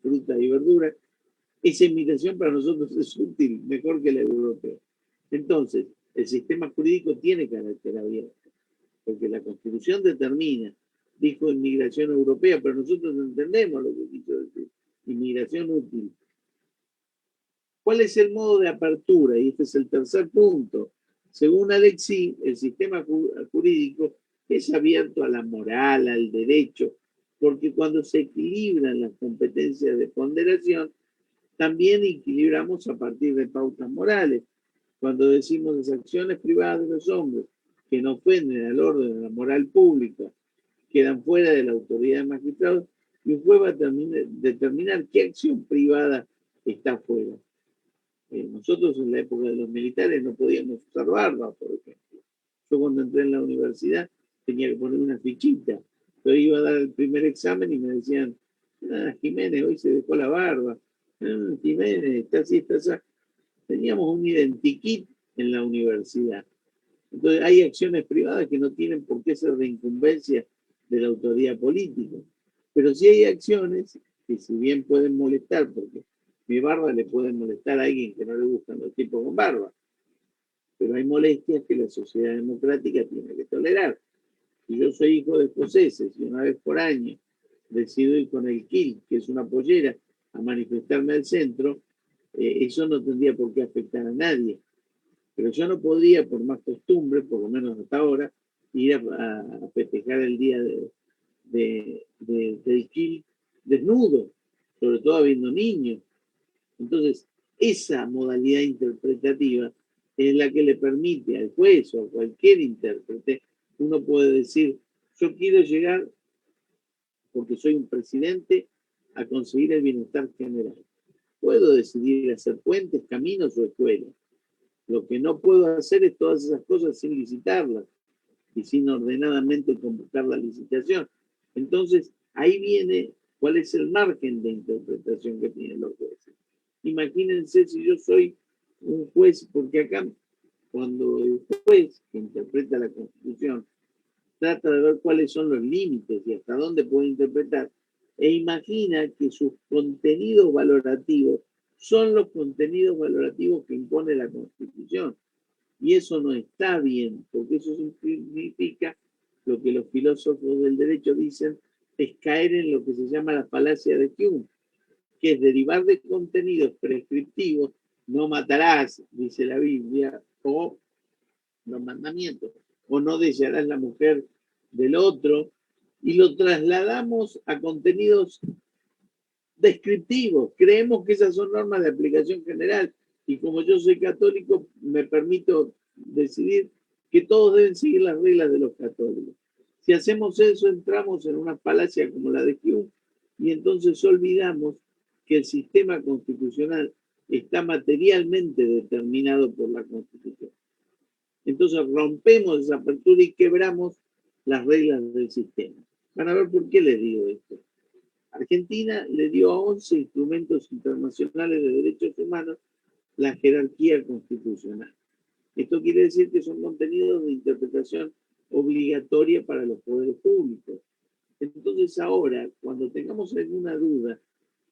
S3: frutas y verduras. Esa invitación para nosotros es útil, mejor que la europea. Entonces, el sistema jurídico tiene carácter abierto, porque la Constitución determina, dijo inmigración europea, pero nosotros no entendemos lo que quiso decir, inmigración útil. ¿Cuál es el modo de apertura? Y este es el tercer punto. Según Alexis, el sistema jurídico es abierto a la moral, al derecho, porque cuando se equilibran las competencias de ponderación, también equilibramos a partir de pautas morales. Cuando decimos las acciones privadas de los hombres que no ofenden al orden de la moral pública quedan fuera de la autoridad de magistrados, y un juez va a determinar qué acción privada está fuera. Nosotros en la época de los militares no podíamos usar barba, por ejemplo. Yo cuando entré en la universidad tenía que poner una fichita. Yo iba a dar el primer examen y me decían, Jiménez, hoy se dejó la barba. Jiménez, está así, está así. Teníamos un identikit en la universidad. Entonces hay acciones privadas que no tienen por qué ser de incumbencia de la autoridad política. Pero sí hay acciones que si bien pueden molestar, porque mi barba le puede molestar a alguien que no le gustan los tipos con barba, pero hay molestias que la sociedad democrática tiene que tolerar. Si yo soy hijo de escoceses y una vez por año decido ir con el kilt, que es una pollera, a manifestarme al centro, eso no tendría por qué afectar a nadie. Pero yo no podía, por más costumbre, por lo menos hasta ahora, ir a festejar el día del kilt desnudo, sobre todo habiendo niños. Entonces, esa modalidad interpretativa es la que le permite al juez o a cualquier intérprete, uno puede decir, yo quiero llegar, porque soy un presidente, a conseguir el bienestar general. Puedo decidir hacer puentes, caminos o escuelas. Lo que no puedo hacer es todas esas cosas sin licitarlas y sin ordenadamente convocar la licitación. Entonces, ahí viene cuál es el margen de interpretación que tienen los jueces. Imagínense si yo soy un juez, porque acá cuando el juez que interpreta la Constitución trata de ver cuáles son los límites y hasta dónde puede interpretar, e imagina que sus contenidos valorativos son los contenidos valorativos que impone la Constitución. Y eso no está bien, porque eso significa lo que los filósofos del derecho dicen, es caer en lo que se llama la falacia de Hume, que es derivar de contenidos prescriptivos, no matarás, dice la Biblia, o los mandamientos, o no desearás la mujer del otro, y lo trasladamos a contenidos descriptivos. Creemos que esas son normas de aplicación general, y como yo soy católico, me permito decidir que todos deben seguir las reglas de los católicos. Si hacemos eso, entramos en una falacia como la de Hume, y entonces olvidamos que el sistema constitucional está materialmente determinado por la Constitución. Entonces rompemos esa apertura y quebramos las reglas del sistema. Van a ver por qué les digo esto. Argentina le dio a 11 instrumentos internacionales de derechos humanos la jerarquía constitucional. Esto quiere decir que son contenidos de interpretación obligatoria para los poderes públicos. Entonces ahora, cuando tengamos alguna duda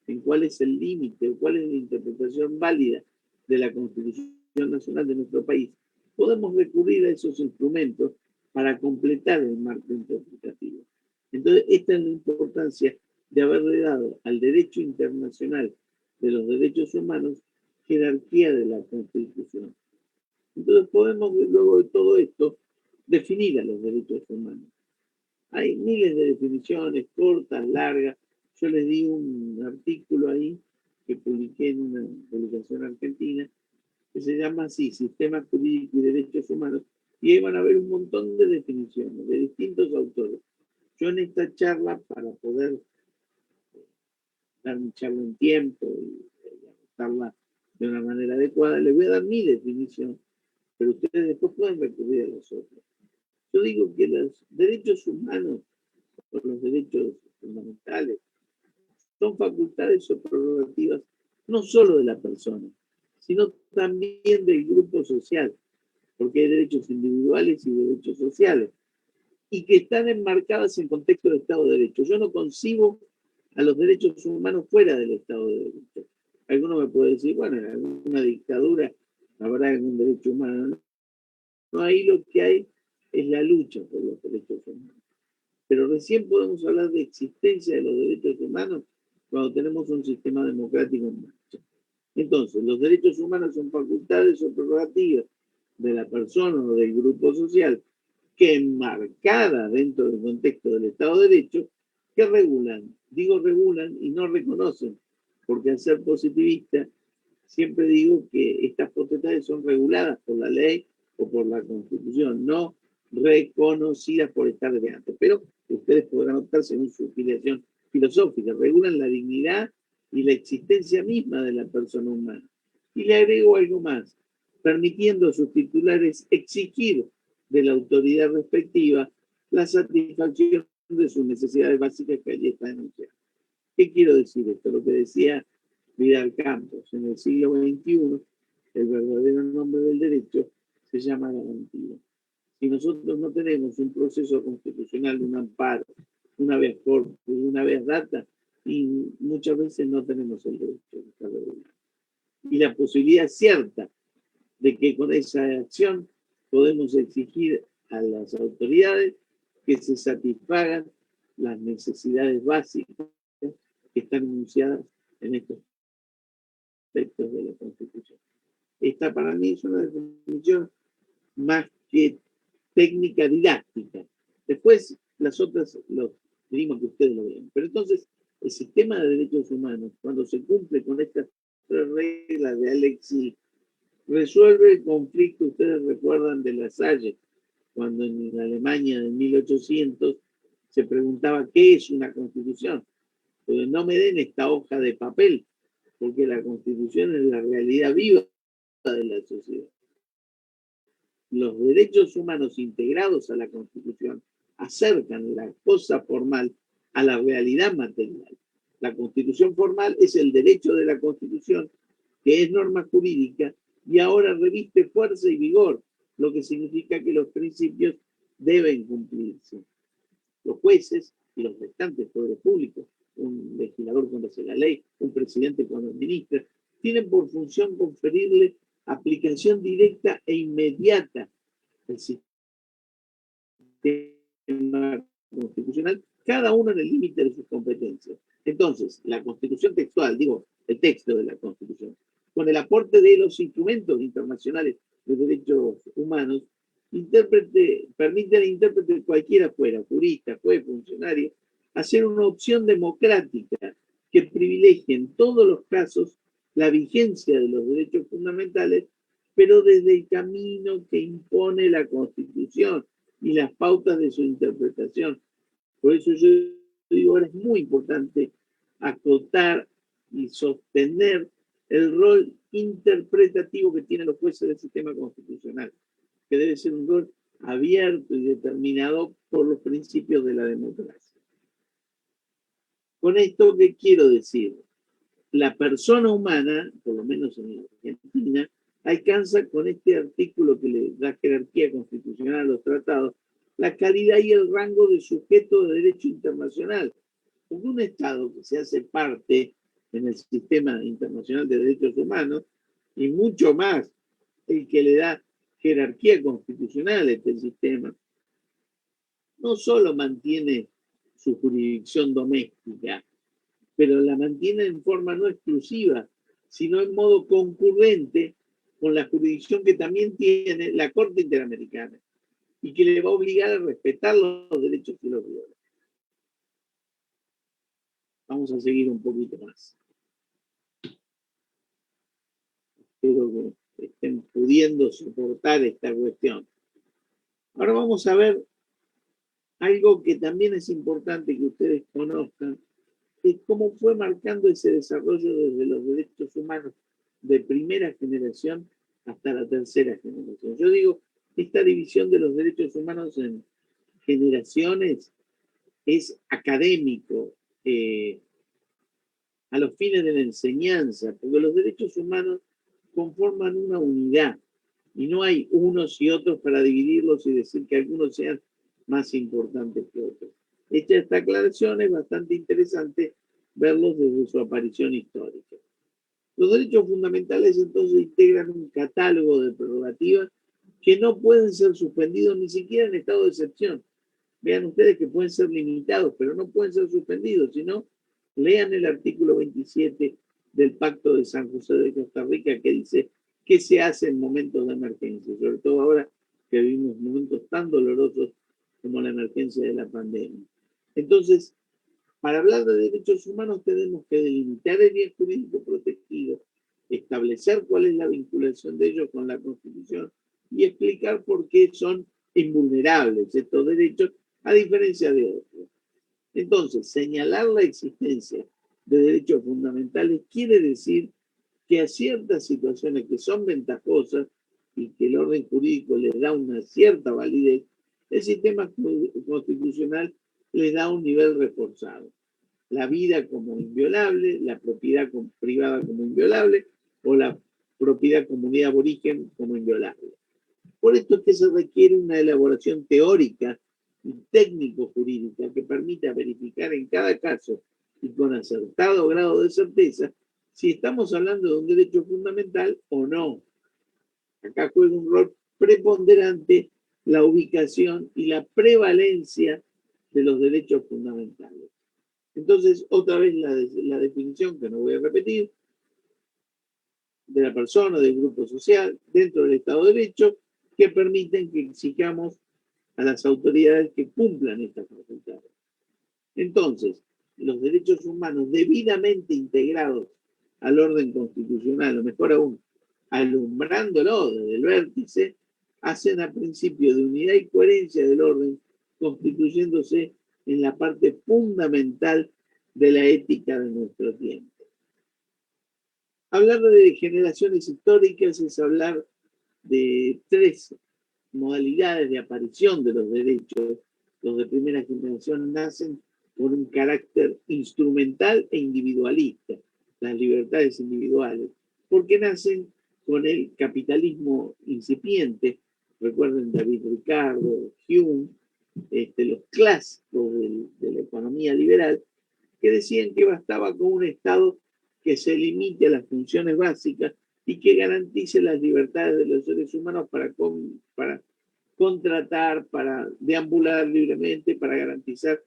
S3: en cuál es el límite o cuál es la interpretación válida de la Constitución Nacional de nuestro país, podemos recurrir a esos instrumentos para completar el marco interpretativo. Entonces, esta es la importancia de haberle dado al derecho internacional de los derechos humanos jerarquía de la Constitución. Entonces podemos, luego de todo esto, definir a los derechos humanos. Hay miles de definiciones, cortas, largas. Yo les di un artículo ahí que publiqué en una publicación argentina, que se llama así, Sistema Jurídico y Derechos Humanos, y ahí van a ver un montón de definiciones de distintos autores. Yo en esta charla, para poder dar mi charla en tiempo y adaptarla de una manera adecuada, les voy a dar mi definición, pero ustedes después pueden recurrir a las otras. Yo digo que los derechos humanos, o los derechos fundamentales, son facultades o prerrogativas no solo de la persona, sino también del grupo social, porque hay derechos individuales y derechos sociales, y que están enmarcadas en contexto de Estado de Derecho. Yo no concibo a los derechos humanos fuera del Estado de Derecho. Alguno me puede decir, bueno, en alguna dictadura habrá algún derecho humano. No, ahí lo que hay es la lucha por los derechos humanos. Pero recién podemos hablar de existencia de los derechos humanos cuando tenemos un sistema democrático en marcha. Entonces, los derechos humanos son facultades o prerrogativas de la persona o del grupo social que enmarcada dentro del contexto del Estado de Derecho, que regulan, digo regulan y no reconocen, porque al ser positivista siempre digo que estas potestades son reguladas por la ley o por la Constitución, no reconocidas por estar de antes. Pero ustedes podrán optar según su filiación filosófica, regulan la dignidad y la existencia misma de la persona humana. Y le agrego algo más, permitiendo a sus titulares exigir de la autoridad respectiva la satisfacción de sus necesidades básicas que allí está denunciada. ¿Qué quiero decir esto? Lo que decía Vidal Campos, en el siglo XXI, el verdadero nombre del derecho se llama garantía. Si nosotros no tenemos un proceso constitucional, un amparo, una vez corpus, una vez data, y muchas veces no tenemos el derecho de estar regulado. Y la posibilidad cierta de que con esa acción podemos exigir a las autoridades que se satisfagan las necesidades básicas que están enunciadas en estos textos de la Constitución. Esta para mí es una definición más que técnica didáctica. Después las otras los pedimos que ustedes lo vean. Pero entonces el sistema de derechos humanos, cuando se cumple con estas tres reglas de Alexis, resuelve el conflicto. Ustedes recuerdan de La Salle, cuando en la Alemania de 1800 se preguntaba qué es una constitución. Pero no me den esta hoja de papel, porque la constitución es la realidad viva de la sociedad. Los derechos humanos integrados a la constitución acercan la cosa formal a la realidad material. La constitución formal es el derecho de la constitución, que es norma jurídica, y ahora reviste fuerza y vigor, lo que significa que los principios deben cumplirse. Los jueces y los restantes poderes públicos, un legislador cuando hace la ley, un presidente cuando administra, tienen por función conferirle aplicación directa e inmediata al sistema constitucional, cada uno en el límite de sus competencias. Entonces, la Constitución textual, digo, el texto de la Constitución, con el aporte de los instrumentos internacionales de derechos humanos, permite al intérprete cualquiera fuera, jurista, juez, funcionario, hacer una opción democrática que privilegie en todos los casos la vigencia de los derechos fundamentales, pero desde el camino que impone la Constitución y las pautas de su interpretación. Por eso yo digo, ahora es muy importante acotar y sostener el rol interpretativo que tienen los jueces del sistema constitucional, que debe ser un rol abierto y determinado por los principios de la democracia. Con esto, ¿qué quiero decir? La persona humana, por lo menos en la Argentina, alcanza con este artículo que le da jerarquía constitucional a los tratados, la calidad y el rango de sujeto de derecho internacional. Porque un Estado que se hace parte en el sistema internacional de derechos humanos, y mucho más el que le da jerarquía constitucional a este sistema, no solo mantiene su jurisdicción doméstica, pero la mantiene en forma no exclusiva, sino en modo concurrente con la jurisdicción que también tiene la Corte Interamericana y que le va a obligar a respetar los derechos y los deberes. Vamos a seguir un poquito más. espero que estén pudiendo soportar esta cuestión. Ahora vamos a ver algo que también es importante que ustedes conozcan, es cómo fue marcando ese desarrollo desde los derechos humanos de primera generación hasta la tercera generación. Yo digo, esta división de los derechos humanos en generaciones es académico, a los fines de la enseñanza, porque los derechos humanos conforman una unidad y no hay unos y otros para dividirlos y decir que algunos sean más importantes que otros. Hecha esta aclaración, es bastante interesante verlos desde su aparición histórica. Los derechos fundamentales entonces integran un catálogo de prerrogativas que no pueden ser suspendidos ni siquiera en estado de excepción. Vean ustedes que pueden ser limitados, pero no pueden ser suspendidos, sino lean el artículo 27 del Pacto de San José de Costa Rica que dice qué se hace en momentos de emergencia, sobre todo ahora que vivimos momentos tan dolorosos como la emergencia de la pandemia. Entonces, para hablar de derechos humanos tenemos que delimitar el bien jurídico protegido, establecer cuál es la vinculación de ellos con la Constitución y explicar por qué son invulnerables estos derechos a diferencia de otros. Entonces, señalar la existencia de derechos fundamentales quiere decir que a ciertas situaciones que son ventajosas y que el orden jurídico les da una cierta validez, el sistema constitucional les da un nivel reforzado. La vida como inviolable, la propiedad privada como inviolable o la propiedad comunidad aborigen como inviolable. Por esto es que se requiere una elaboración teórica y técnico-jurídica que permita verificar en cada caso y con acertado grado de certeza si estamos hablando de un derecho fundamental o no. Acá juega un rol preponderante la ubicación y la prevalencia de los derechos fundamentales. Entonces, otra vez la definición, que no voy a repetir, de la persona, del grupo social, dentro del Estado de Derecho, que permiten que exijamos a las autoridades que cumplan estas facultades. Entonces, los derechos humanos debidamente integrados al orden constitucional, o mejor aún, alumbrándolo desde el vértice, hacen a principio de unidad y coherencia del orden, constituyéndose en la parte fundamental de la ética de nuestro tiempo. Hablar de generaciones históricas es hablar de tres modalidades de aparición de los derechos. Los de primera generación nacen con un carácter instrumental e individualista, las libertades individuales, porque nacen con el capitalismo incipiente. Recuerden David Ricardo, Hume, los clásicos de la economía liberal, que decían que bastaba con un Estado que se limite a las funciones básicas y que garantice las libertades de los seres humanos para contratar, para deambular libremente, para garantizar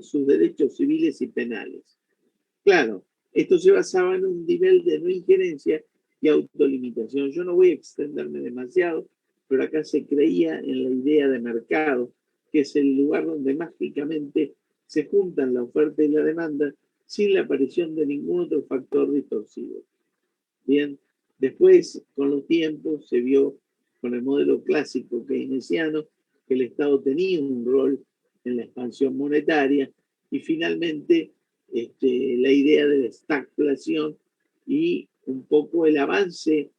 S3: sus derechos civiles y penales. Claro, esto se basaba en un nivel de no injerencia y autolimitación. Yo no voy a extenderme demasiado, pero acá se creía en la idea de mercado, que es el lugar donde mágicamente se juntan la oferta y la demanda sin la aparición de ningún otro factor distorsivo. Bien, después, con los tiempos, se vio con el modelo clásico keynesiano que el Estado tenía un rol en la expansión monetaria y finalmente la idea de la estagflación y un poco el avance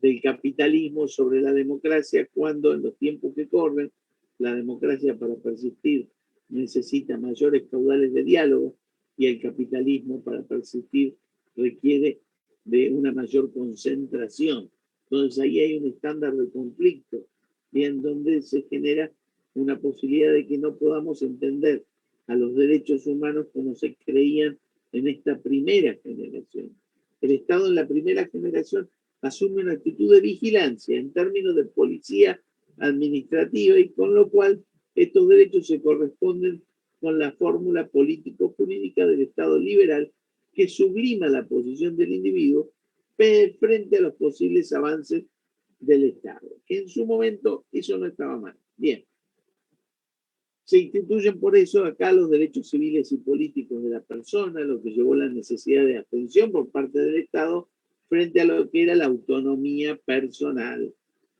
S3: del capitalismo sobre la democracia cuando en los tiempos que corren la democracia para persistir necesita mayores caudales de diálogo y el capitalismo para persistir requiere de una mayor concentración. Entonces ahí hay un estándar de conflicto y en donde se genera una posibilidad de que no podamos entender a los derechos humanos como se creían en esta primera generación. El Estado en la primera generación asume una actitud de vigilancia en términos de policía administrativa y con lo cual estos derechos se corresponden con la fórmula político-jurídica del Estado liberal que sublima la posición del individuo frente a los posibles avances del Estado. En su momento eso no estaba mal. Bien. Se instituyen por eso acá los derechos civiles y políticos de la persona, lo que llevó a la necesidad de atención por parte del Estado frente a lo que era la autonomía personal.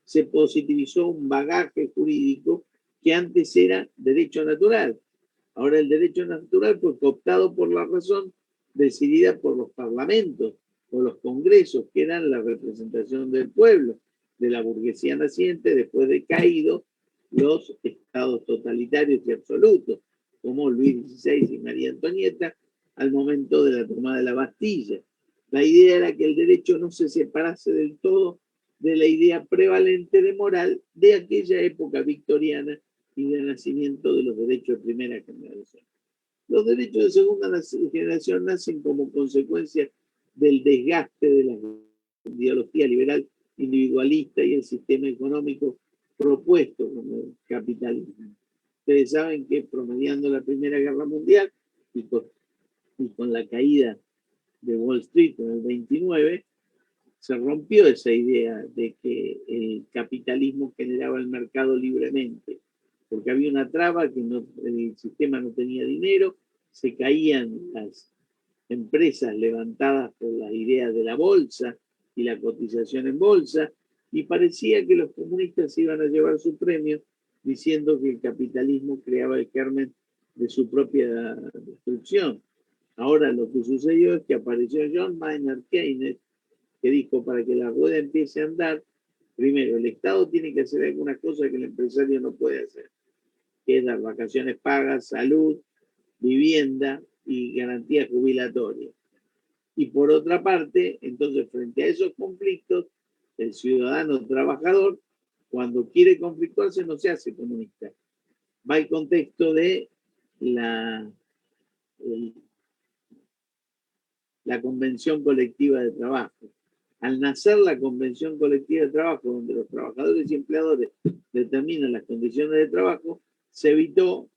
S3: Se positivizó un bagaje jurídico que antes era derecho natural. Ahora el derecho natural fue cooptado por la razón decidida por los parlamentos o los congresos, que eran la representación del pueblo, de la burguesía naciente después de caído los estados totalitarios y absolutos, como Luis XVI y María Antonieta, al momento de la toma de la Bastilla. La idea era que el derecho no se separase del todo de la idea prevalente de moral de aquella época victoriana y del nacimiento de los derechos de primera generación. Los derechos de segunda generación nacen como consecuencia del desgaste de la ideología liberal individualista y el sistema económico propuesto como el capitalismo. Ustedes saben que promediando la Primera Guerra Mundial y con la caída de Wall Street en el 29, se rompió esa idea de que el capitalismo generaba el mercado libremente, porque había una traba que el sistema no tenía dinero, se caían las empresas levantadas por las ideas de la bolsa y la cotización en bolsa, y parecía que los comunistas iban a llevar su premio diciendo que el capitalismo creaba el germen de su propia destrucción. Ahora lo que sucedió es que apareció John Maynard Keynes, que dijo, para que la rueda empiece a andar, primero, el Estado tiene que hacer algunas cosas que el empresario no puede hacer, que es dar vacaciones pagas, salud, vivienda y garantía jubilatoria. Y por otra parte, entonces, frente a esos conflictos, el ciudadano trabajador, cuando quiere conflictuarse, no se hace comunista. Va al contexto de la convención colectiva de trabajo. Al nacer la convención colectiva de trabajo, donde los trabajadores y empleadores determinan las condiciones de trabajo, se evitó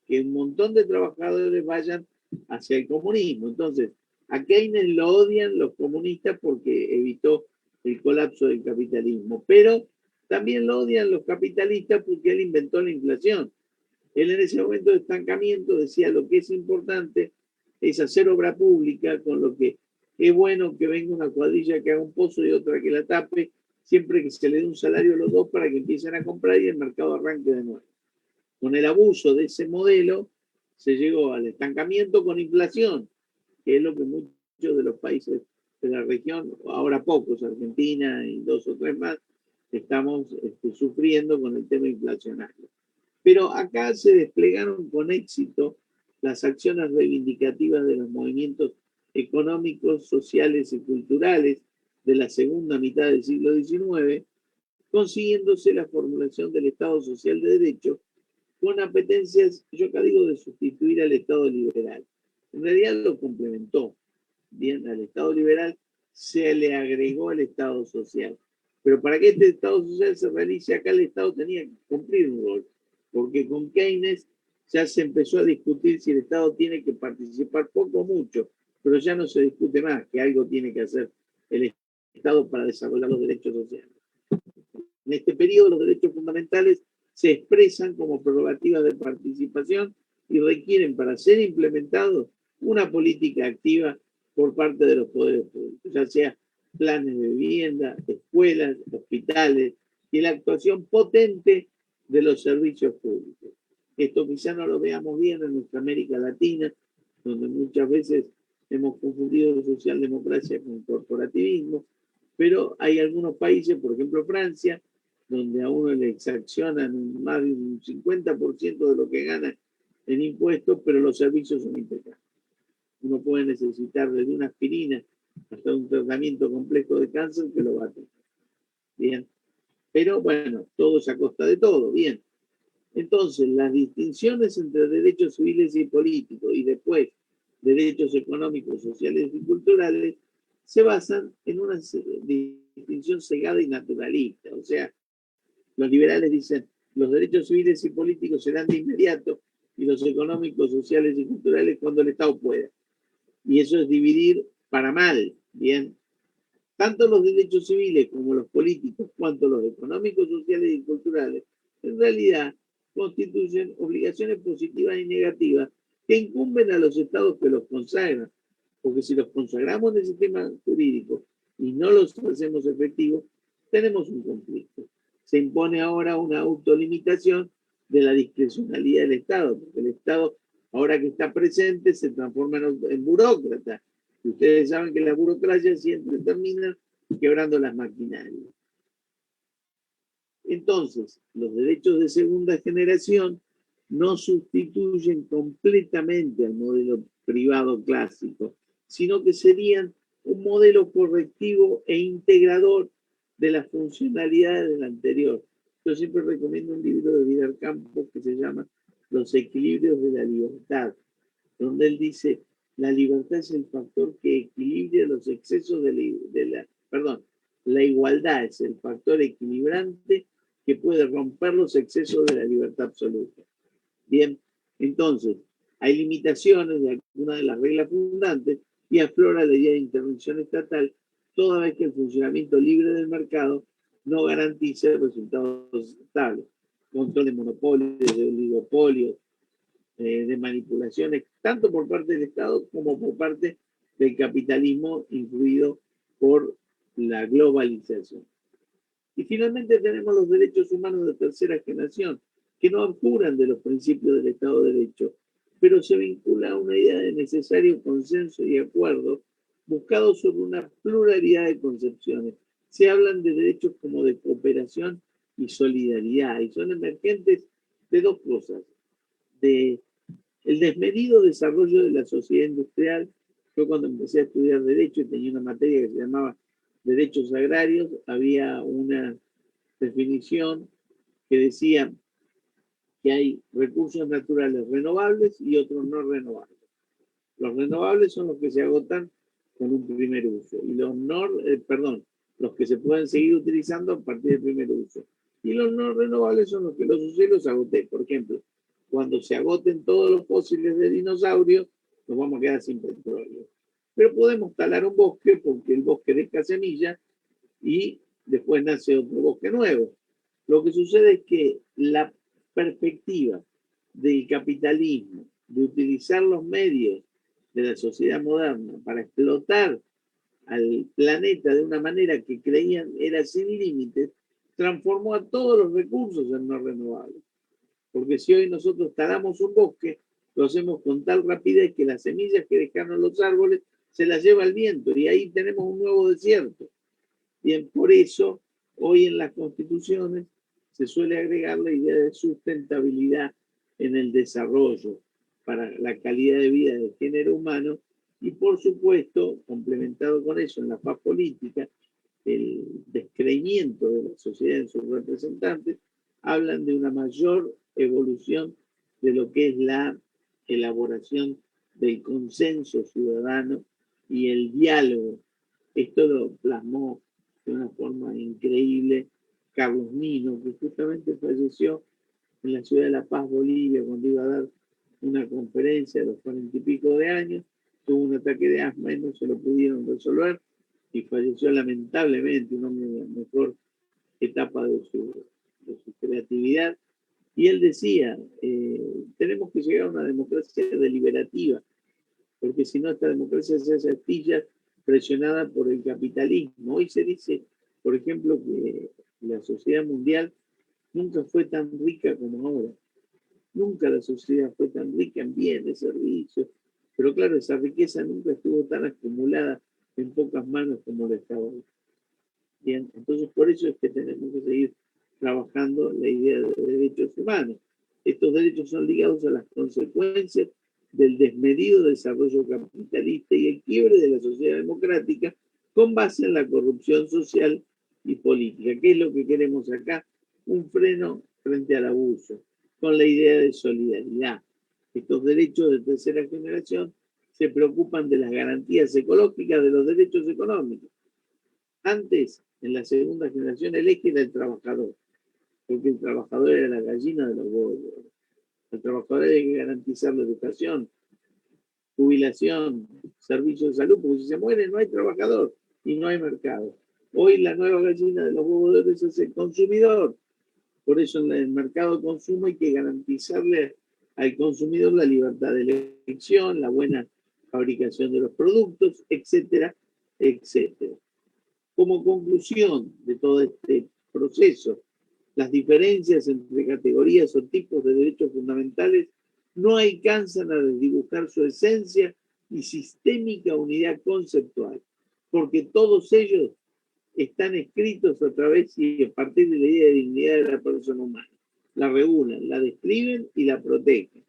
S3: que un montón de trabajadores vayan hacia el comunismo. Entonces, a Keynes lo odian los comunistas porque evitó el colapso del capitalismo, pero también lo odian los capitalistas porque él inventó la inflación. Él en ese momento de estancamiento decía lo que es importante es hacer obra pública, con lo que es bueno que venga una cuadrilla que haga un pozo y otra que la tape, siempre que se le dé un salario a los dos para que empiecen a comprar y el mercado arranque de nuevo. Con el abuso de ese modelo se llegó al estancamiento con inflación, que es lo que muchos de los países de la región, ahora pocos, Argentina y 2 o 3 más, estamos sufriendo con el tema inflacionario. Pero acá se desplegaron con éxito las acciones reivindicativas de los movimientos económicos, sociales y culturales de la segunda mitad del siglo XIX, consiguiéndose la formulación del Estado Social de Derecho con apetencias, yo acá digo, de sustituir al Estado liberal. En realidad lo complementó. Bien, al Estado liberal se le agregó el Estado social. Pero para que este Estado social se realice acá, el Estado tenía que cumplir un rol. Porque con Keynes ya se empezó a discutir si el Estado tiene que participar poco o mucho, pero ya no se discute más que algo tiene que hacer el Estado para desarrollar los derechos sociales. En este periodo, los derechos fundamentales se expresan como prerrogativas de participación y requieren, para ser implementados, una política activa por parte de los poderes públicos, ya sea planes de vivienda, escuelas, hospitales y la actuación potente de los servicios públicos. Esto quizá no lo veamos bien en nuestra América Latina, donde muchas veces hemos confundido socialdemocracia con corporativismo, pero hay algunos países, por ejemplo Francia, donde a uno le exaccionan más de un 50% de lo que gana en impuestos, pero los servicios son impecables. Uno puede necesitar desde una aspirina hasta un tratamiento complejo de cáncer que lo va a tener. Bien. Pero bueno, todo es a costa de todo. Bien. Entonces, las distinciones entre derechos civiles y políticos y después derechos económicos, sociales y culturales se basan en una distinción cegada y naturalista. O sea, los liberales dicen los derechos civiles y políticos serán de inmediato y los económicos, sociales y culturales cuando el Estado pueda. Y eso es dividir para mal, ¿bien? Tanto los derechos civiles como los políticos, cuanto los económicos, sociales y culturales, en realidad constituyen obligaciones positivas y negativas que incumben a los estados que los consagran. Porque si los consagramos en el sistema jurídico, y no los hacemos efectivos, tenemos un conflicto. Se impone ahora una autolimitación de la discrecionalidad del Estado, porque el Estado, ahora que está presente, se transforma en burócrata. Y ustedes saben que la burocracia siempre termina quebrando las maquinarias. Entonces, los derechos de segunda generación no sustituyen completamente al modelo privado clásico, sino que serían un modelo correctivo e integrador de las funcionalidades del anterior. Yo siempre recomiendo un libro de Vidal Campos que se llama Los equilibrios de la libertad, donde él dice, la libertad es el factor que equilibra los excesos la igualdad es el factor equilibrante que puede romper los excesos de la libertad absoluta. Bien, entonces, hay limitaciones de algunas de las reglas fundantes y aflora la idea de intervención estatal toda vez que el funcionamiento libre del mercado no garantice resultados estables. Control de monopolios, de oligopolios, de manipulaciones, tanto por parte del Estado como por parte del capitalismo influido por la globalización. Y finalmente tenemos los derechos humanos de tercera generación, que no abjuran de los principios del Estado de Derecho, pero se vincula a una idea de necesario consenso y acuerdo buscado sobre una pluralidad de concepciones. Se hablan de derechos como de cooperación y solidaridad, y son emergentes de dos cosas, de el desmedido desarrollo de la sociedad industrial. Yo cuando empecé a estudiar Derecho y tenía una materia que se llamaba Derechos Agrarios, había una definición que decía que hay recursos naturales renovables y otros no renovables. Los renovables son los que se agotan con un primer uso y los que se pueden seguir utilizando a partir del primer uso. Y los no renovables son los que los usé y los agoté. Por ejemplo, cuando se agoten todos los fósiles de dinosaurios, nos vamos a quedar sin petróleo. Pero podemos talar un bosque porque el bosque deja semillas y después nace otro bosque nuevo. Lo que sucede es que la perspectiva del capitalismo, de utilizar los medios de la sociedad moderna para explotar al planeta de una manera que creían era sin límites, transformó a todos los recursos en no renovables. Porque si hoy nosotros talamos un bosque, lo hacemos con tal rapidez que las semillas que dejaron los árboles se las lleva el viento y ahí tenemos un nuevo desierto. Bien, por eso hoy en las constituciones se suele agregar la idea de sustentabilidad en el desarrollo para la calidad de vida del género humano y por supuesto, complementado con eso en la paz política, el descreimiento de la sociedad en sus representantes, hablan de una mayor evolución de lo que es la elaboración del consenso ciudadano y el diálogo. Esto lo plasmó de una forma increíble Carlos Nino, que justamente falleció en la ciudad de La Paz, Bolivia, cuando iba a dar una conferencia a los 40 y pico de años, tuvo un ataque de asma y no se lo pudieron resolver y falleció lamentablemente, un hombre de la mejor etapa de su creatividad. Y él decía, tenemos que llegar a una democracia deliberativa, porque si no esta democracia se hace astilla presionada por el capitalismo. Hoy se dice, por ejemplo, que la sociedad mundial nunca fue tan rica como ahora. Nunca la sociedad fue tan rica en bienes, servicios, pero claro, esa riqueza nunca estuvo tan acumulada en pocas manos como la está hoy. Bien, entonces por eso es que tenemos que seguir trabajando la idea de derechos humanos. Estos derechos son ligados a las consecuencias del desmedido desarrollo capitalista y el quiebre de la sociedad democrática con base en la corrupción social y política. ¿Qué es lo que queremos acá? Un freno frente al abuso, con la idea de solidaridad. Estos derechos de tercera generación se preocupan de las garantías ecológicas de los derechos económicos. Antes, en la segunda generación, el eje era el trabajador, porque el trabajador era la gallina de los huevos. El trabajador hay que garantizar la educación, jubilación, servicios de salud, porque si se muere no hay trabajador y no hay mercado. Hoy la nueva gallina de los huevos de oro es el consumidor. Por eso en el mercado de consumo hay que garantizarle al consumidor la libertad de elección, la buena fabricación de los productos, etcétera, etcétera. Como conclusión de todo este proceso, las diferencias entre categorías o tipos de derechos fundamentales no alcanzan a desdibujar su esencia y sistémica unidad conceptual, porque todos ellos están escritos a través y a partir de la idea de dignidad de la persona humana. La regulan, la describen y la protegen.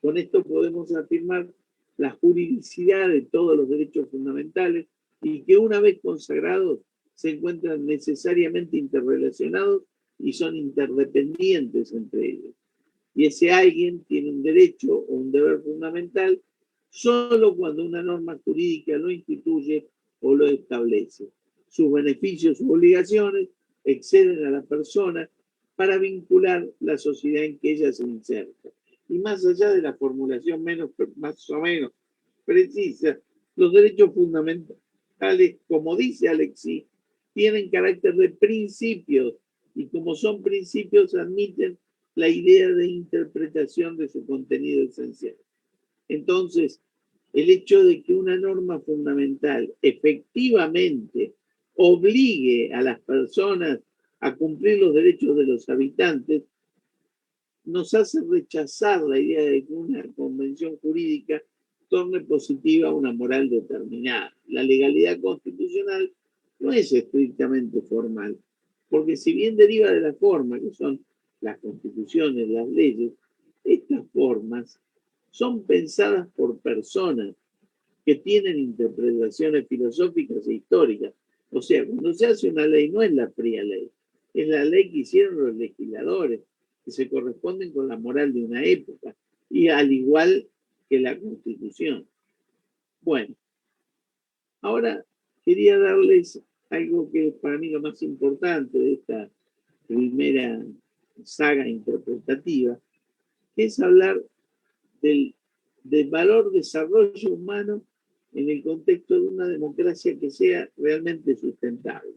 S3: Con esto podemos afirmar la juridicidad de todos los derechos fundamentales y que una vez consagrados se encuentran necesariamente interrelacionados y son interdependientes entre ellos. Y ese alguien tiene un derecho o un deber fundamental solo cuando una norma jurídica lo instituye o lo establece. Sus beneficios u obligaciones exceden a la persona para vincular la sociedad en que ella se inserta. Y más allá de la formulación más o menos precisa, los derechos fundamentales, como dice Alexis, tienen carácter de principios y como son principios admiten la idea de interpretación de su contenido esencial. Entonces, el hecho de que una norma fundamental efectivamente obligue a las personas a cumplir los derechos de los habitantes nos hace rechazar la idea de que una convención jurídica torne positiva una moral determinada. La legalidad constitucional no es estrictamente formal, porque si bien deriva de la forma, que son las constituciones, las leyes, estas formas son pensadas por personas que tienen interpretaciones filosóficas e históricas. O sea, cuando se hace una ley, no es la fría ley, es la ley que hicieron los legisladores, que se corresponden con la moral de una época, y al igual que la Constitución. Bueno, ahora quería darles algo que es para mí lo más importante de esta primera saga interpretativa, que es hablar del valor desarrollo humano en el contexto de una democracia que sea realmente sustentable.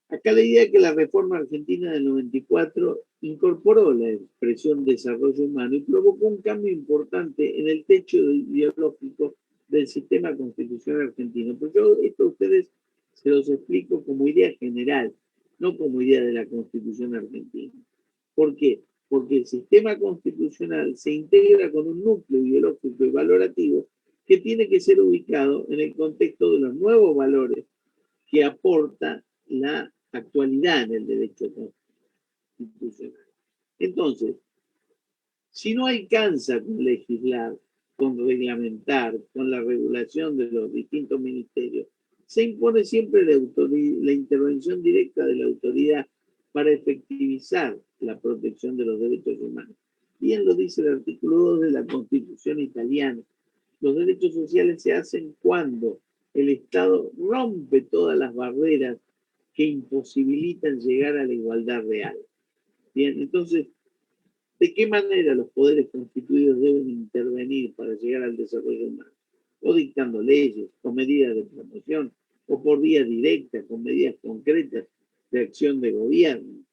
S3: Acá la idea que la reforma argentina del 94 incorporó la expresión desarrollo humano y provocó un cambio importante en el techo ideológico del sistema constitucional argentino. Pero yo esto a ustedes se los explico como idea general, no como idea de la Constitución argentina. ¿Por qué? Porque el sistema constitucional se integra con un núcleo ideológico y valorativo que tiene que ser ubicado en el contexto de los nuevos valores que aporta la actualidad en el derecho constitucional. Entonces, si no alcanza con legislar, con reglamentar, con la regulación de los distintos ministerios, se impone siempre la intervención directa de la autoridad para efectivizar la protección de los derechos humanos. Bien lo dice el artículo 2 de la Constitución italiana. Los derechos sociales se hacen cuando el Estado rompe todas las barreras que imposibilitan llegar a la igualdad real. Bien, entonces, ¿de qué manera los poderes constituidos deben intervenir para llegar al desarrollo humano? O dictando leyes, o medidas de promoción, o por vía directa, con medidas concretas de acción de gobierno.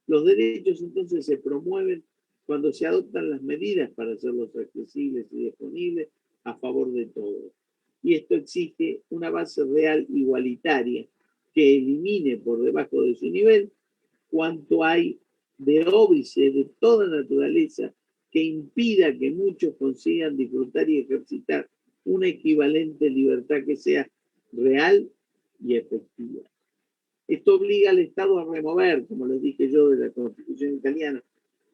S3: Los derechos entonces se promueven cuando se adoptan las medidas para hacerlos accesibles y disponibles a favor de todos. Y esto exige una base real igualitaria que elimine por debajo de su nivel cuanto hay de óbice de toda naturaleza que impida que muchos consigan disfrutar y ejercitar una equivalente libertad que sea real y efectiva. Esto obliga al Estado a remover, como les dije yo de la Constitución italiana,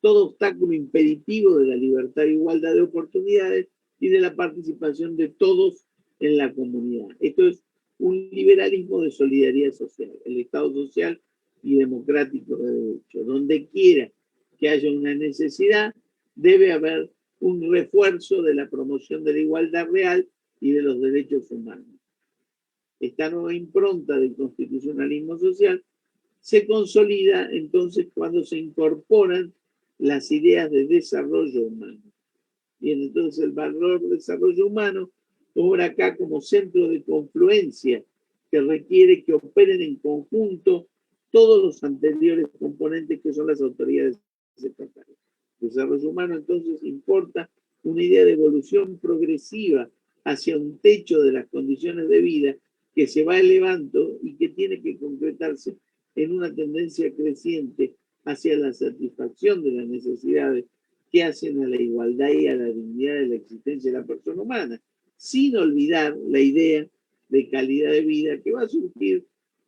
S3: todo obstáculo impeditivo de la libertad e igualdad de oportunidades y de la participación de todos en la comunidad. Esto es un liberalismo de solidaridad social, el Estado social y democrático de derecho. Donde quiera que haya una necesidad, debe haber un refuerzo de la promoción de la igualdad real y de los derechos humanos. Esta nueva impronta del constitucionalismo social se consolida entonces cuando se incorporan las ideas de desarrollo humano. Bien, entonces el valor de desarrollo humano obra acá como centro de confluencia que requiere que operen en conjunto todos los anteriores componentes que son las autoridades estatales. El desarrollo humano entonces importa una idea de evolución progresiva hacia un techo de las condiciones de vida que se va elevando y que tiene que concretarse en una tendencia creciente hacia la satisfacción de las necesidades que hacen a la igualdad y a la dignidad de la existencia de la persona humana, sin olvidar la idea de calidad de vida que va a surgir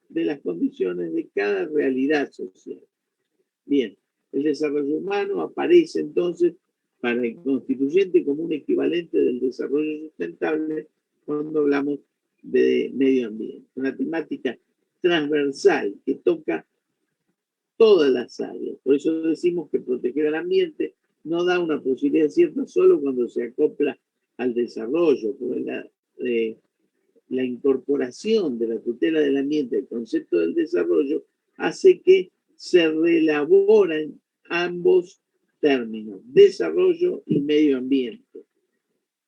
S3: de las condiciones de cada realidad social. Bien, el desarrollo humano aparece entonces para el constituyente como un equivalente del desarrollo sustentable cuando hablamos de medio ambiente, una temática transversal que toca todas las áreas. Por eso decimos que proteger al ambiente no da una posibilidad cierta solo cuando se acopla al desarrollo, porque la incorporación de la tutela del ambiente al concepto del desarrollo hace que se reelaboren ambos términos, desarrollo y medio ambiente.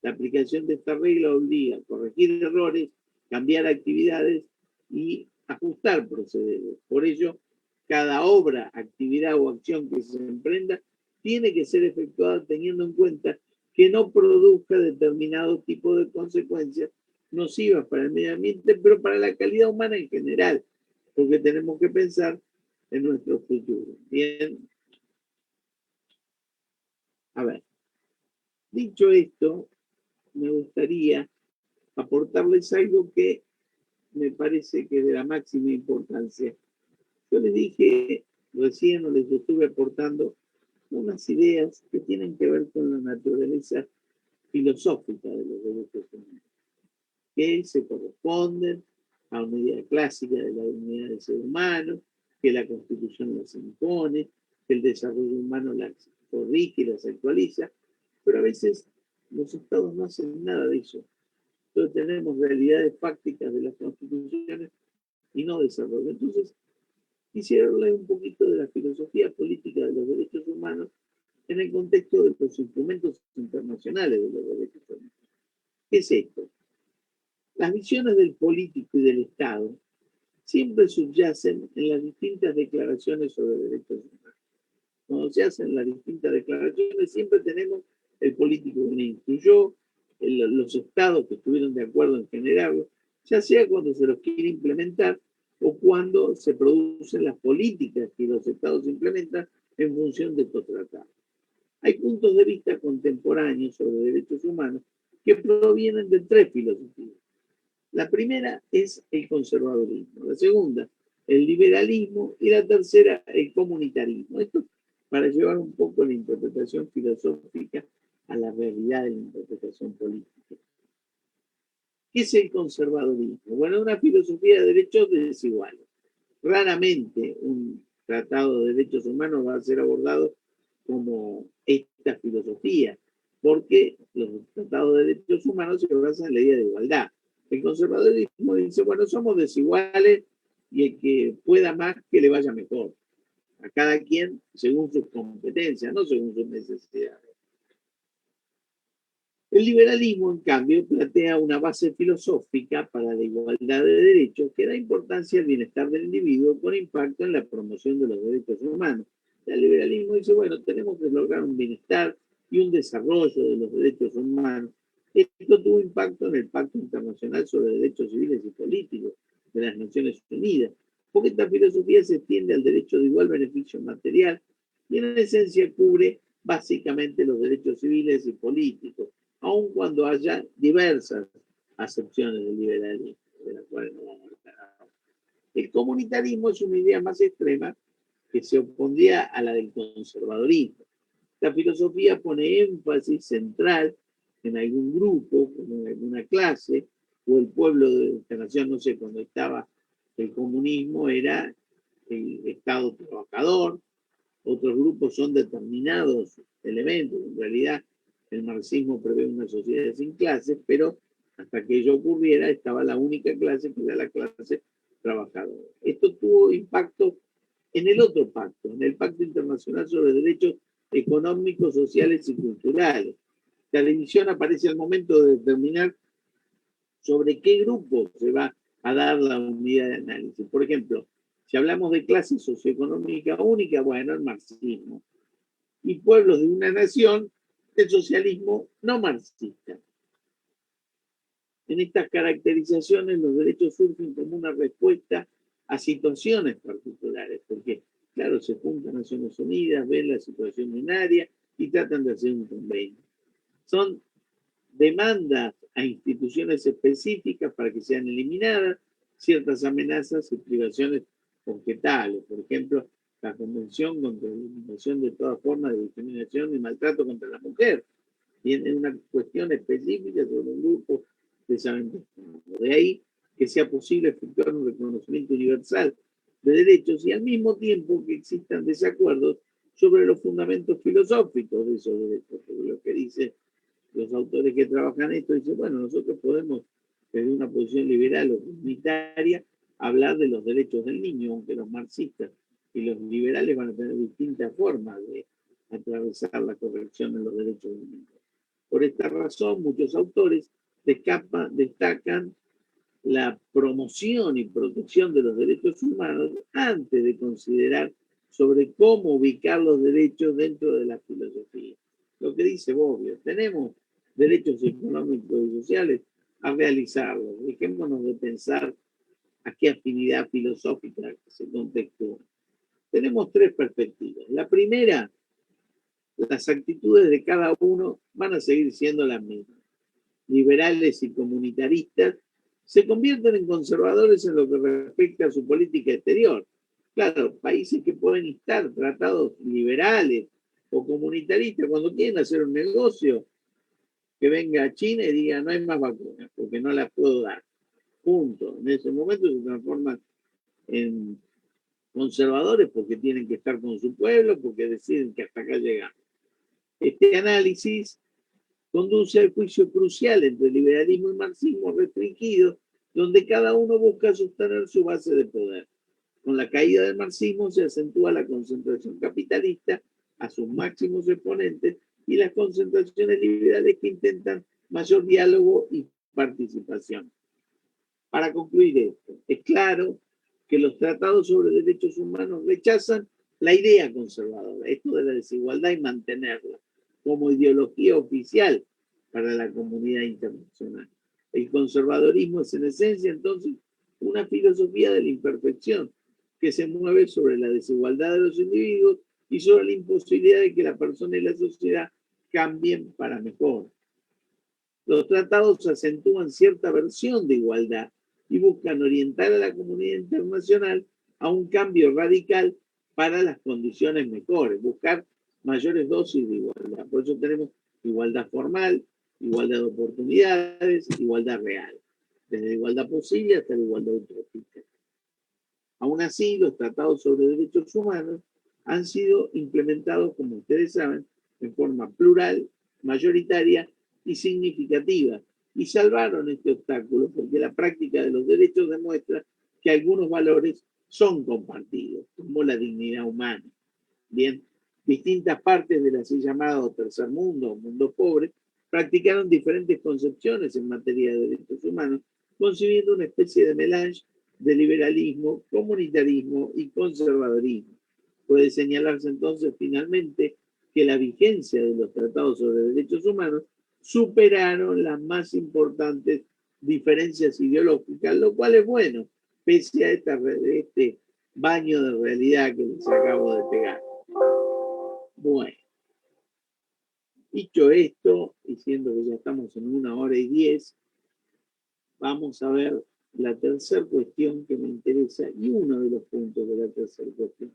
S3: La aplicación de esta regla obliga a corregir errores, cambiar actividades y ajustar procederes. Por ello, cada obra, actividad o acción que se emprenda tiene que ser efectuada teniendo en cuenta que no produzca determinado tipo de consecuencias nocivas para el medio ambiente, pero para la calidad humana en general, porque tenemos que pensar en nuestro futuro. Bien. A ver, dicho esto, me gustaría aportarles algo que me parece que es de la máxima importancia. Yo les dije recién, o les estuve aportando unas ideas que tienen que ver con la naturaleza filosófica de los derechos humanos, que se corresponden a una idea clásica de la dignidad del ser humano, que la Constitución las impone, que el desarrollo humano las corrige y las actualiza, pero a veces los estados no hacen nada de eso. Entonces tenemos realidades fácticas de las constituciones y no desarrollo. Entonces, quisiera hablar un poquito de la filosofía política de los derechos humanos en el contexto de los instrumentos internacionales de los derechos humanos. ¿Qué es esto? Las visiones del político y del Estado siempre subyacen en las distintas declaraciones sobre derechos humanos. Cuando se hacen las distintas declaraciones, siempre tenemos el político que instituyó, los estados que estuvieron de acuerdo en generarlo, ya sea cuando se los quiere implementar o cuando se producen las políticas que los estados implementan en función de estos tratados. Hay puntos de vista contemporáneos sobre derechos humanos que provienen de tres filosofías. La primera es el conservadurismo, la segunda, el liberalismo y la tercera, el comunitarismo. Esto para llevar un poco la interpretación filosófica a la realidad de la interpretación política. ¿Qué es el conservadurismo? Bueno, una filosofía de derechos desiguales. Raramente un tratado de derechos humanos va a ser abordado como esta filosofía, porque los tratados de derechos humanos se basan en la idea de igualdad. El conservadurismo dice, bueno, somos desiguales y el que pueda más, que le vaya mejor. A cada quien según sus competencias, no según sus necesidades. El liberalismo, en cambio, plantea una base filosófica para la igualdad de derechos que da importancia al bienestar del individuo con impacto en la promoción de los derechos humanos. El liberalismo dice, bueno, tenemos que lograr un bienestar y un desarrollo de los derechos humanos. Esto tuvo impacto en el Pacto Internacional sobre Derechos Civiles y Políticos de las Naciones Unidas, porque esta filosofía se extiende al derecho de igual beneficio material y en esencia cubre básicamente los derechos civiles y políticos, aun cuando haya diversas acepciones del liberalismo, de las cuales no vamos a hablar. El comunitarismo es una idea más extrema que se opondría a la del conservadurismo. La filosofía pone énfasis central en algún grupo, como en alguna clase, o el pueblo de esta nación, no sé, cuando estaba el comunismo era el Estado trabajador, otros grupos son determinados elementos, en realidad el marxismo prevé una sociedad sin clases, pero hasta que ello ocurriera estaba la única clase que era la clase trabajadora. Esto tuvo impacto en el otro pacto, en el Pacto Internacional sobre Derechos Económicos, Sociales y Culturales. La división aparece al momento de determinar sobre qué grupo se va a dar la unidad de análisis. Por ejemplo, si hablamos de clase socioeconómica única, bueno, el marxismo. Y pueblos de una nación, el socialismo no marxista. En estas caracterizaciones los derechos surgen como una respuesta a situaciones particulares, porque, claro, se juntan Naciones Unidas, ven la situación en área y tratan de hacer un convenio. Son demandas a instituciones específicas para que sean eliminadas ciertas amenazas y privaciones objetales. Por ejemplo, la Convención contra la Eliminación de todas formas de discriminación y maltrato contra la mujer. Tiene una cuestión específica sobre un grupo desaventajados. De ahí que sea posible efectuar un reconocimiento universal de derechos y al mismo tiempo que existan desacuerdos sobre los fundamentos filosóficos de esos derechos. Porque lo que dicen los autores que trabajan esto, dicen, bueno, nosotros podemos, desde una posición liberal o comunitaria, hablar de los derechos del niño, aunque los marxistas y los liberales van a tener distintas formas de atravesar la corrección de los derechos del niño. Por esta razón, muchos autores destacan la promoción y protección de los derechos humanos antes de considerar sobre cómo ubicar los derechos dentro de la filosofía. Lo que dice Bobbio, tenemos derechos económicos y sociales a realizarlos. Dejémonos de pensar a qué afinidad filosófica se contextúa. Tenemos tres perspectivas. La primera, las actitudes de cada uno van a seguir siendo las mismas. Liberales y comunitaristas se convierten en conservadores en lo que respecta a su política exterior. Claro, países que pueden estar tratados liberales o comunitaristas, cuando quieren hacer un negocio, que venga a China y diga no hay más vacunas, porque no las puedo dar. Punto. En ese momento se transforman en conservadores porque tienen que estar con su pueblo, porque deciden que hasta acá llegamos. Este análisis conduce al juicio crucial entre liberalismo y marxismo restringido, donde cada uno busca sostener su base de poder. Con la caída del marxismo se acentúa la concentración capitalista a sus máximos exponentes y las concentraciones liberales que intentan mayor diálogo y participación. Para concluir esto, es claro que los tratados sobre derechos humanos rechazan la idea conservadora, esto de la desigualdad y mantenerla como ideología oficial para la comunidad internacional. El conservadorismo es en esencia entonces una filosofía de la imperfección que se mueve sobre la desigualdad de los individuos y sobre la imposibilidad de que la persona y la sociedad cambien para mejor. Los tratados acentúan cierta versión de igualdad y buscan orientar a la comunidad internacional a un cambio radical para las condiciones mejores, buscar mayores dosis de igualdad. Por eso tenemos igualdad formal, igualdad de oportunidades, igualdad real, desde la igualdad posible hasta la igualdad utópica. Aún así, los tratados sobre derechos humanos han sido implementados, como ustedes saben, en forma plural, mayoritaria y significativa, y salvaron este obstáculo porque la práctica de los derechos demuestra que algunos valores son compartidos, como la dignidad humana. Bien, distintas partes del así llamado tercer mundo o mundo pobre practicaron diferentes concepciones en materia de derechos humanos, concibiendo una especie de melange de liberalismo, comunitarismo y conservadorismo. Puede señalarse entonces finalmente que la vigencia de los tratados sobre derechos humanos superaron las más importantes diferencias ideológicas, lo cual es bueno, pese a este baño de realidad que les acabo de pegar. Bueno, dicho esto, y siendo que ya estamos en 1 hora y 10, vamos a ver la tercera cuestión que me interesa y uno de los puntos de la tercera cuestión.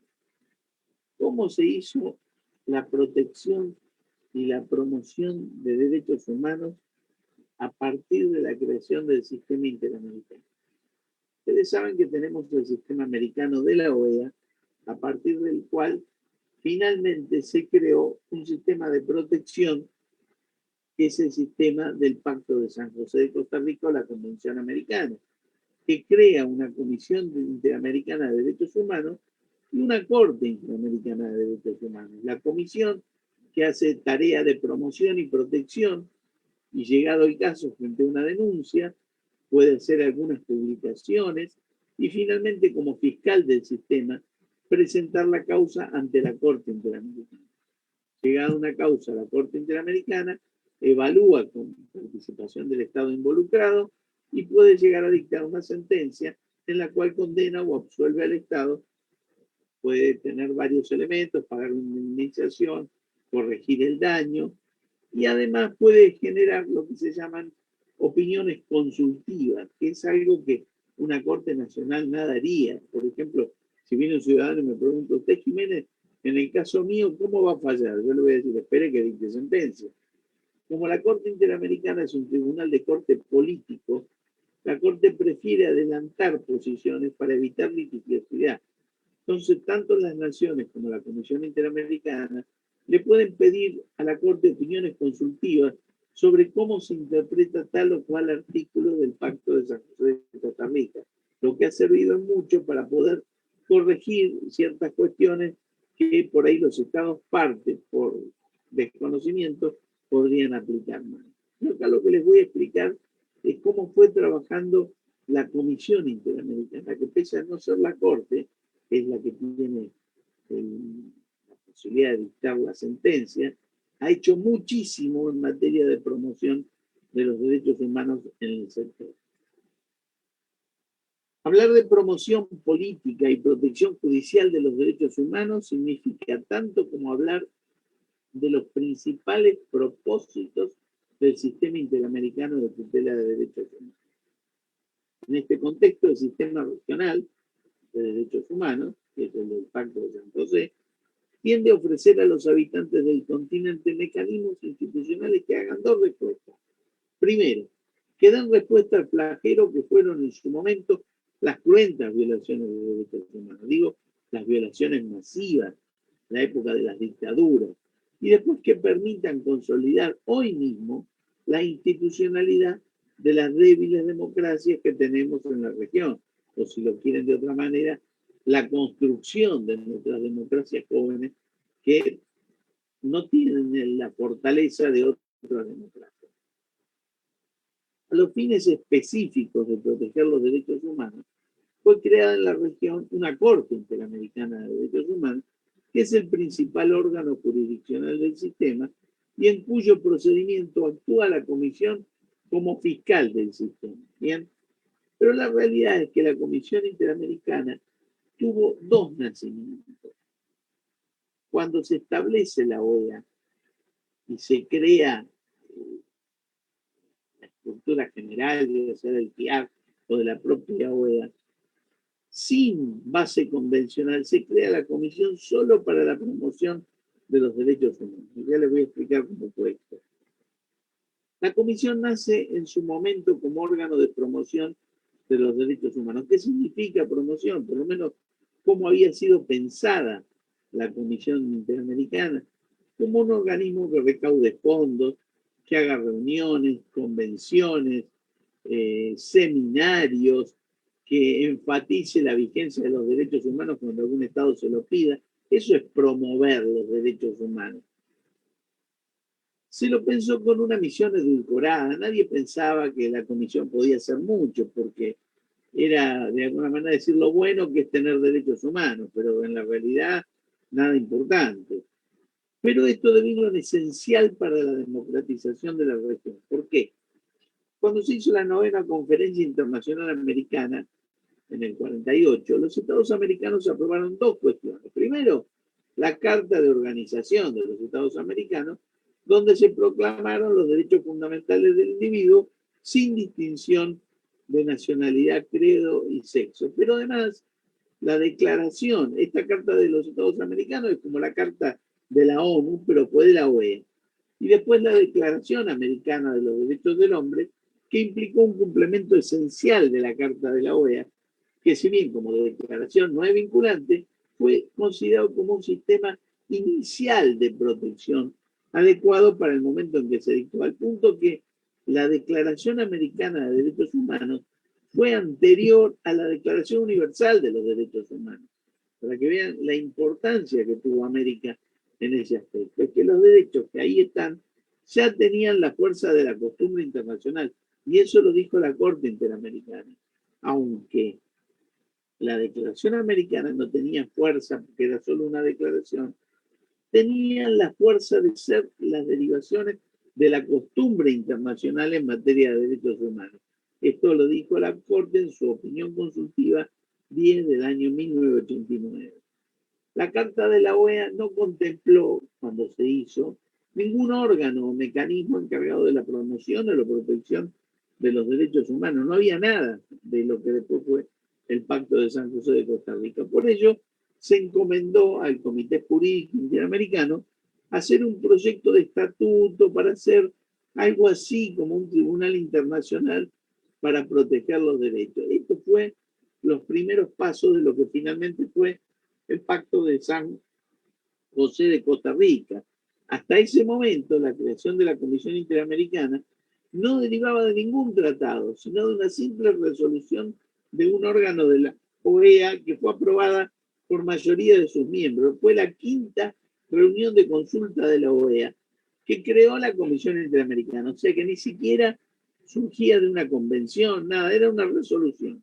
S3: ¿Cómo se hizo la protección y la promoción de derechos humanos a partir de la creación del sistema interamericano? Ustedes saben que tenemos el sistema americano de la OEA, a partir del cual finalmente se creó un sistema de protección que es el sistema del Pacto de San José de Costa Rica o la Convención Americana, que crea una Comisión Interamericana de Derechos Humanos y una Corte Interamericana de Derechos Humanos. La comisión que hace tarea de promoción y protección y llegado el caso frente a una denuncia, puede hacer algunas publicaciones y finalmente como fiscal del sistema presentar la causa ante la Corte Interamericana. Llegada una causa a la Corte Interamericana, evalúa con participación del Estado involucrado y puede llegar a dictar una sentencia en la cual condena o absuelve al Estado. Puede tener varios elementos, pagar una indemnización, corregir el daño, y además puede generar lo que se llaman opiniones consultivas, que es algo que una Corte Nacional nada haría. Por ejemplo, si viene un ciudadano y me pregunta, usted, Jiménez, en el caso mío, ¿cómo va a fallar? Yo le voy a decir, espere que dicte sentencia. Como la Corte Interamericana es un tribunal de corte político, la Corte prefiere adelantar posiciones para evitar litigiosidad. Entonces, tanto las naciones como la Comisión Interamericana le pueden pedir a la Corte opiniones consultivas sobre cómo se interpreta tal o cual artículo del Pacto de San José de Costa Rica, lo que ha servido mucho para poder corregir ciertas cuestiones que por ahí los estados partes, por desconocimiento, podrían aplicar mal. Yo acá lo que les voy a explicar es cómo fue trabajando la Comisión Interamericana, que pese a no ser la Corte, es la que tiene la posibilidad de dictar la sentencia, ha hecho muchísimo en materia de promoción de los derechos humanos en el sector. Hablar de promoción política y protección judicial de los derechos humanos significa tanto como hablar de los principales propósitos del sistema interamericano de tutela de derechos humanos. En este contexto, el sistema regional de derechos humanos, que es el del Pacto de San José, tiende a ofrecer a los habitantes del continente mecanismos institucionales que hagan dos respuestas. Primero, que den respuesta al flagelo que fueron en su momento las cruentas violaciones de derechos humanos. Digo, las violaciones masivas, la época de las dictaduras. Y después que permitan consolidar hoy mismo la institucionalidad de las débiles democracias que tenemos en la región. O si lo quieren de otra manera, la construcción de nuestras democracias jóvenes que no tienen la fortaleza de otras democracias. A los fines específicos de proteger los derechos humanos, fue creada en la región una Corte Interamericana de Derechos Humanos, que es el principal órgano jurisdiccional del sistema y en cuyo procedimiento actúa la Comisión como fiscal del sistema. ¿Bien? Pero la realidad es que la Comisión Interamericana tuvo dos nacimientos. Cuando se establece la OEA y se crea la estructura general, debe ser el PIAC o de la propia OEA, sin base convencional, se crea la Comisión solo para la promoción de los derechos humanos. Ya les voy a explicar cómo fue esto. La Comisión nace en su momento como órgano de promoción de los derechos humanos. ¿Qué significa promoción? Por lo menos, cómo había sido pensada la Comisión Interamericana, como un organismo que recaude fondos, que haga reuniones, convenciones, seminarios, que enfatice la vigencia de los derechos humanos cuando algún Estado se lo pida. Eso es promover los derechos humanos. Se lo pensó con una misión edulcorada. Nadie pensaba que la Comisión podía hacer mucho, porque era de alguna manera decir lo bueno que es tener derechos humanos, pero en la realidad nada importante. Pero esto devino en esencial para la democratización de la región. ¿Por qué? Cuando se hizo la 9ª Conferencia Internacional Americana, en el 48, los Estados americanos aprobaron dos cuestiones. Primero, la Carta de Organización de los Estados Americanos, donde se proclamaron los derechos fundamentales del individuo sin distinción de nacionalidad, credo y sexo. Pero además, la declaración, esta Carta de los Estados Americanos es como la Carta de la ONU, pero fue de la OEA. Y después la Declaración Americana de los Derechos del Hombre, que implicó un complemento esencial de la Carta de la OEA, que si bien como declaración no es vinculante, fue considerado como un sistema inicial de protección adecuado para el momento en que se dictó, al punto que la Declaración Americana de Derechos Humanos fue anterior a la Declaración Universal de los Derechos Humanos, para que vean la importancia que tuvo América en ese aspecto. Es que los derechos que ahí están ya tenían la fuerza de la costumbre internacional, y eso lo dijo la Corte Interamericana, aunque la Declaración Americana no tenía fuerza porque era solo una declaración, tenían la fuerza de ser las derivaciones de la costumbre internacional en materia de derechos humanos. Esto lo dijo la Corte en su opinión consultiva 10 del año 1989. La Carta de la OEA no contempló, cuando se hizo, ningún órgano o mecanismo encargado de la promoción o la protección de los derechos humanos. No había nada de lo que después fue el Pacto de San José de Costa Rica. Por ello, se encomendó al Comité Jurídico Interamericano hacer un proyecto de estatuto para hacer algo así como un tribunal internacional para proteger los derechos. Esto fue los primeros pasos de lo que finalmente fue el Pacto de San José de Costa Rica. Hasta ese momento, la creación de la Comisión Interamericana no derivaba de ningún tratado, sino de una simple resolución de un órgano de la OEA que fue aprobada por mayoría de sus miembros. Fue la quinta reunión de consulta de la OEA que creó la Comisión Interamericana. O sea que ni siquiera surgía de una convención, nada, era una resolución.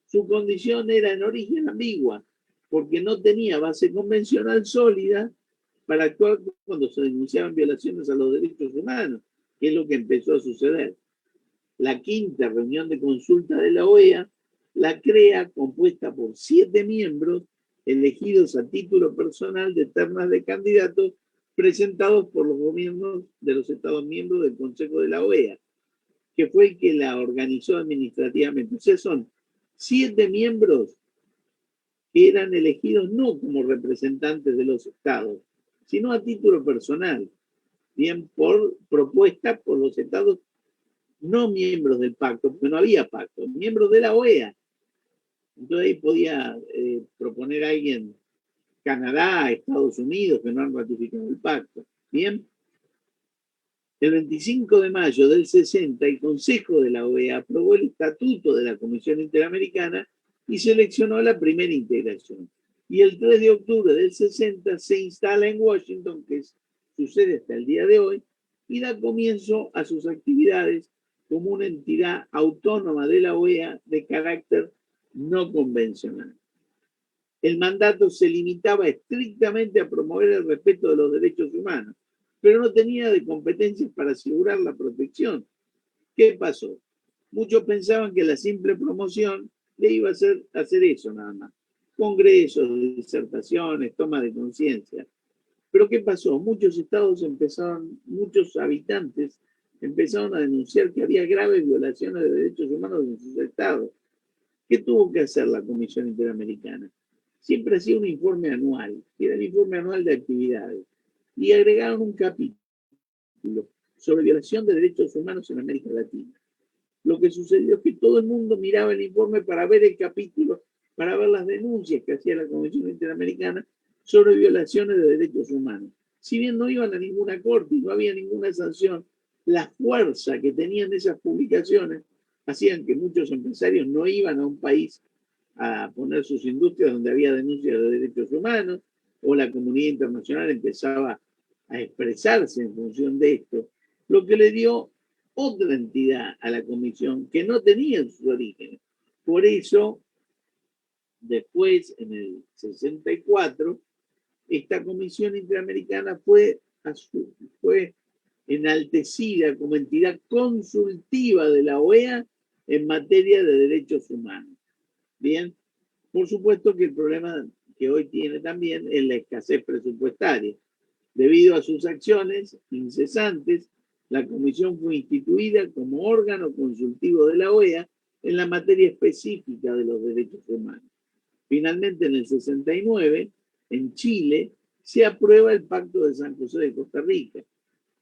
S3: Su condición era en origen ambigua, porque no tenía base convencional sólida para actuar cuando se denunciaban violaciones a los derechos humanos, que es lo que empezó a suceder. La quinta reunión de consulta de la OEA la crea compuesta por 7 miembros elegidos a título personal de ternas de candidatos presentados por los gobiernos de los Estados miembros del Consejo de la OEA, que fue el que la organizó administrativamente. O sea, son 7 miembros que eran elegidos no como representantes de los estados, sino a título personal, bien por propuesta por los estados no miembros del pacto, porque no había pacto, miembros de la OEA. Entonces ahí podía proponer a alguien, Canadá, Estados Unidos, que no han ratificado el pacto. Bien. El 25 de mayo del 60, el Consejo de la OEA aprobó el Estatuto de la Comisión Interamericana y seleccionó la primera integración. Y el 3 de octubre del 60 se instala en Washington, que sucede hasta el día de hoy, y da comienzo a sus actividades como una entidad autónoma de la OEA de carácter no convencional. El mandato se limitaba estrictamente a promover el respeto de los derechos humanos, pero no tenía de competencias para asegurar la protección. ¿Qué pasó? Muchos pensaban que la simple promoción le iba a hacer eso nada más. Congresos, disertaciones, toma de conciencia. Pero ¿qué pasó? Muchos habitantes empezaron a denunciar que había graves violaciones de derechos humanos en sus estados. ¿Qué tuvo que hacer la Comisión Interamericana? Siempre hacía un informe anual, que era el informe anual de actividades, y agregaron un capítulo sobre violación de derechos humanos en América Latina. Lo que sucedió es que todo el mundo miraba el informe para ver el capítulo, para ver las denuncias que hacía la Comisión Interamericana sobre violaciones de derechos humanos. Si bien no iban a ninguna corte y no había ninguna sanción, la fuerza que tenían esas publicaciones hacían que muchos empresarios no iban a un país a poner sus industrias donde había denuncias de derechos humanos, o la comunidad internacional empezaba a expresarse en función de esto, lo que le dio otra entidad a la comisión que no tenía en sus orígenes. Por eso, después, en el 64, esta comisión interamericana fue enaltecida como entidad consultiva de la OEA en materia de derechos humanos. Bien, por supuesto que el problema que hoy tiene también es la escasez presupuestaria. Debido a sus acciones incesantes, la comisión fue instituida como órgano consultivo de la OEA en la materia específica de los derechos humanos. Finalmente, en el 69, en Chile, se aprueba el Pacto de San José de Costa Rica.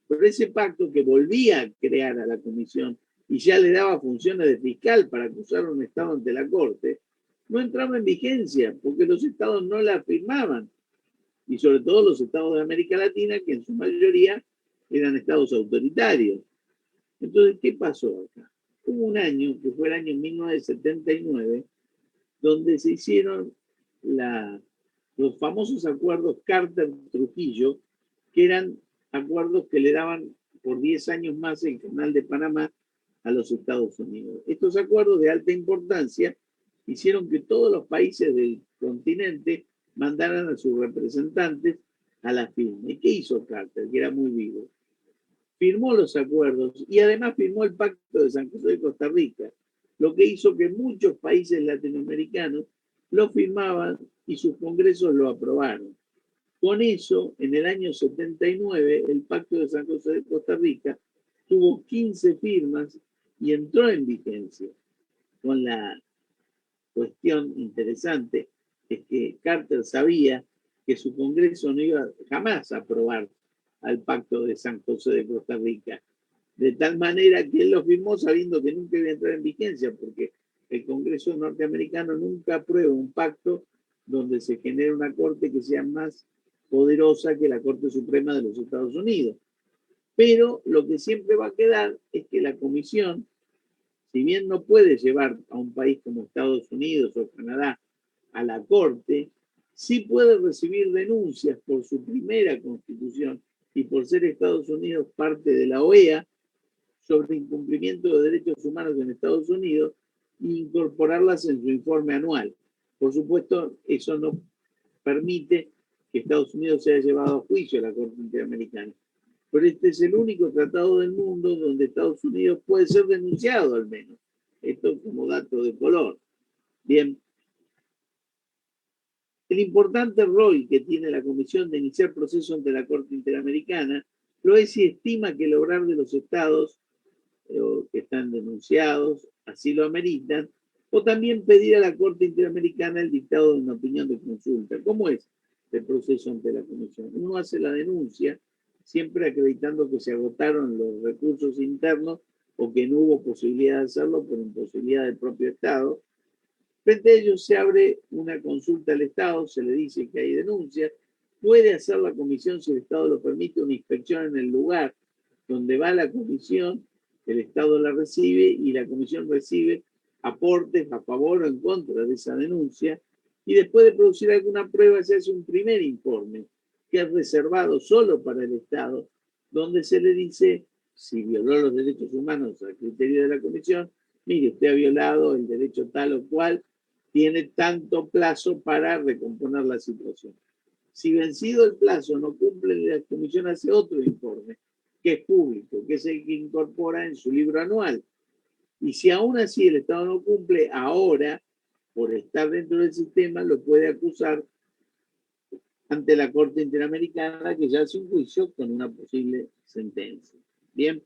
S3: Pero ese pacto, que volvía a crear a la comisión y ya le daba funciones de fiscal para acusar a un Estado ante la Corte, no entraba en vigencia porque los Estados no la firmaban, y sobre todo los Estados de América Latina, que en su mayoría eran Estados autoritarios. Entonces, ¿qué pasó acá? Hubo un año, que fue el año 1979, donde se hicieron los famosos acuerdos Carter-Trujillo, que eran acuerdos que le daban por 10 años más el Canal de Panamá a los Estados Unidos. Estos acuerdos de alta importancia hicieron que todos los países del continente mandaran a sus representantes a la firma. ¿Y qué hizo Carter, que era muy vivo? Firmó los acuerdos y además firmó el Pacto de San José de Costa Rica, lo que hizo que muchos países latinoamericanos lo firmaban y sus congresos lo aprobaron. Con eso, en el año 79, el Pacto de San José de Costa Rica tuvo 15 firmas y entró en vigencia. Con la cuestión interesante es que Carter sabía que su Congreso no iba jamás a aprobar al Pacto de San José de Costa Rica, de tal manera que él lo firmó sabiendo que nunca iba a entrar en vigencia, porque el Congreso norteamericano nunca aprueba un pacto donde se genere una corte que sea más poderosa que la Corte Suprema de los Estados Unidos. Pero lo que siempre va a quedar es que la Comisión, si bien no puede llevar a un país como Estados Unidos o Canadá a la Corte, sí puede recibir denuncias por su primera constitución y por ser Estados Unidos parte de la OEA sobre incumplimiento de derechos humanos en Estados Unidos e incorporarlas en su informe anual. Por supuesto, eso no permite que Estados Unidos sea llevado a juicio a la Corte Interamericana. Pero este es el único tratado del mundo donde Estados Unidos puede ser denunciado al menos. Esto como dato de color. Bien. El importante rol que tiene la Comisión de iniciar procesos ante la Corte Interamericana lo es si estima que el obrar de los estados que están denunciados así lo ameritan, o también pedir a la Corte Interamericana el dictado de una opinión de consulta. ¿Cómo es el proceso ante la Comisión? Uno hace la denuncia siempre acreditando que se agotaron los recursos internos o que no hubo posibilidad de hacerlo por imposibilidad del propio Estado. Frente a ello se abre una consulta al Estado, se le dice que hay denuncias, puede hacer la comisión, si el Estado lo permite, una inspección en el lugar donde va la comisión, el Estado la recibe y la comisión recibe aportes a favor o en contra de esa denuncia, y después de producir alguna prueba se hace un primer informe que es reservado solo para el Estado, donde se le dice si violó los derechos humanos a criterio de la comisión, mire, usted ha violado el derecho tal o cual, tiene tanto plazo para recomponer la situación. Si vencido el plazo no cumple, la comisión hace otro informe, que es público, que es el que incorpora en su libro anual. Y si aún así el Estado no cumple, ahora, por estar dentro del sistema, lo puede acusar ante la Corte Interamericana, que ya hace un juicio con una posible sentencia. Bien,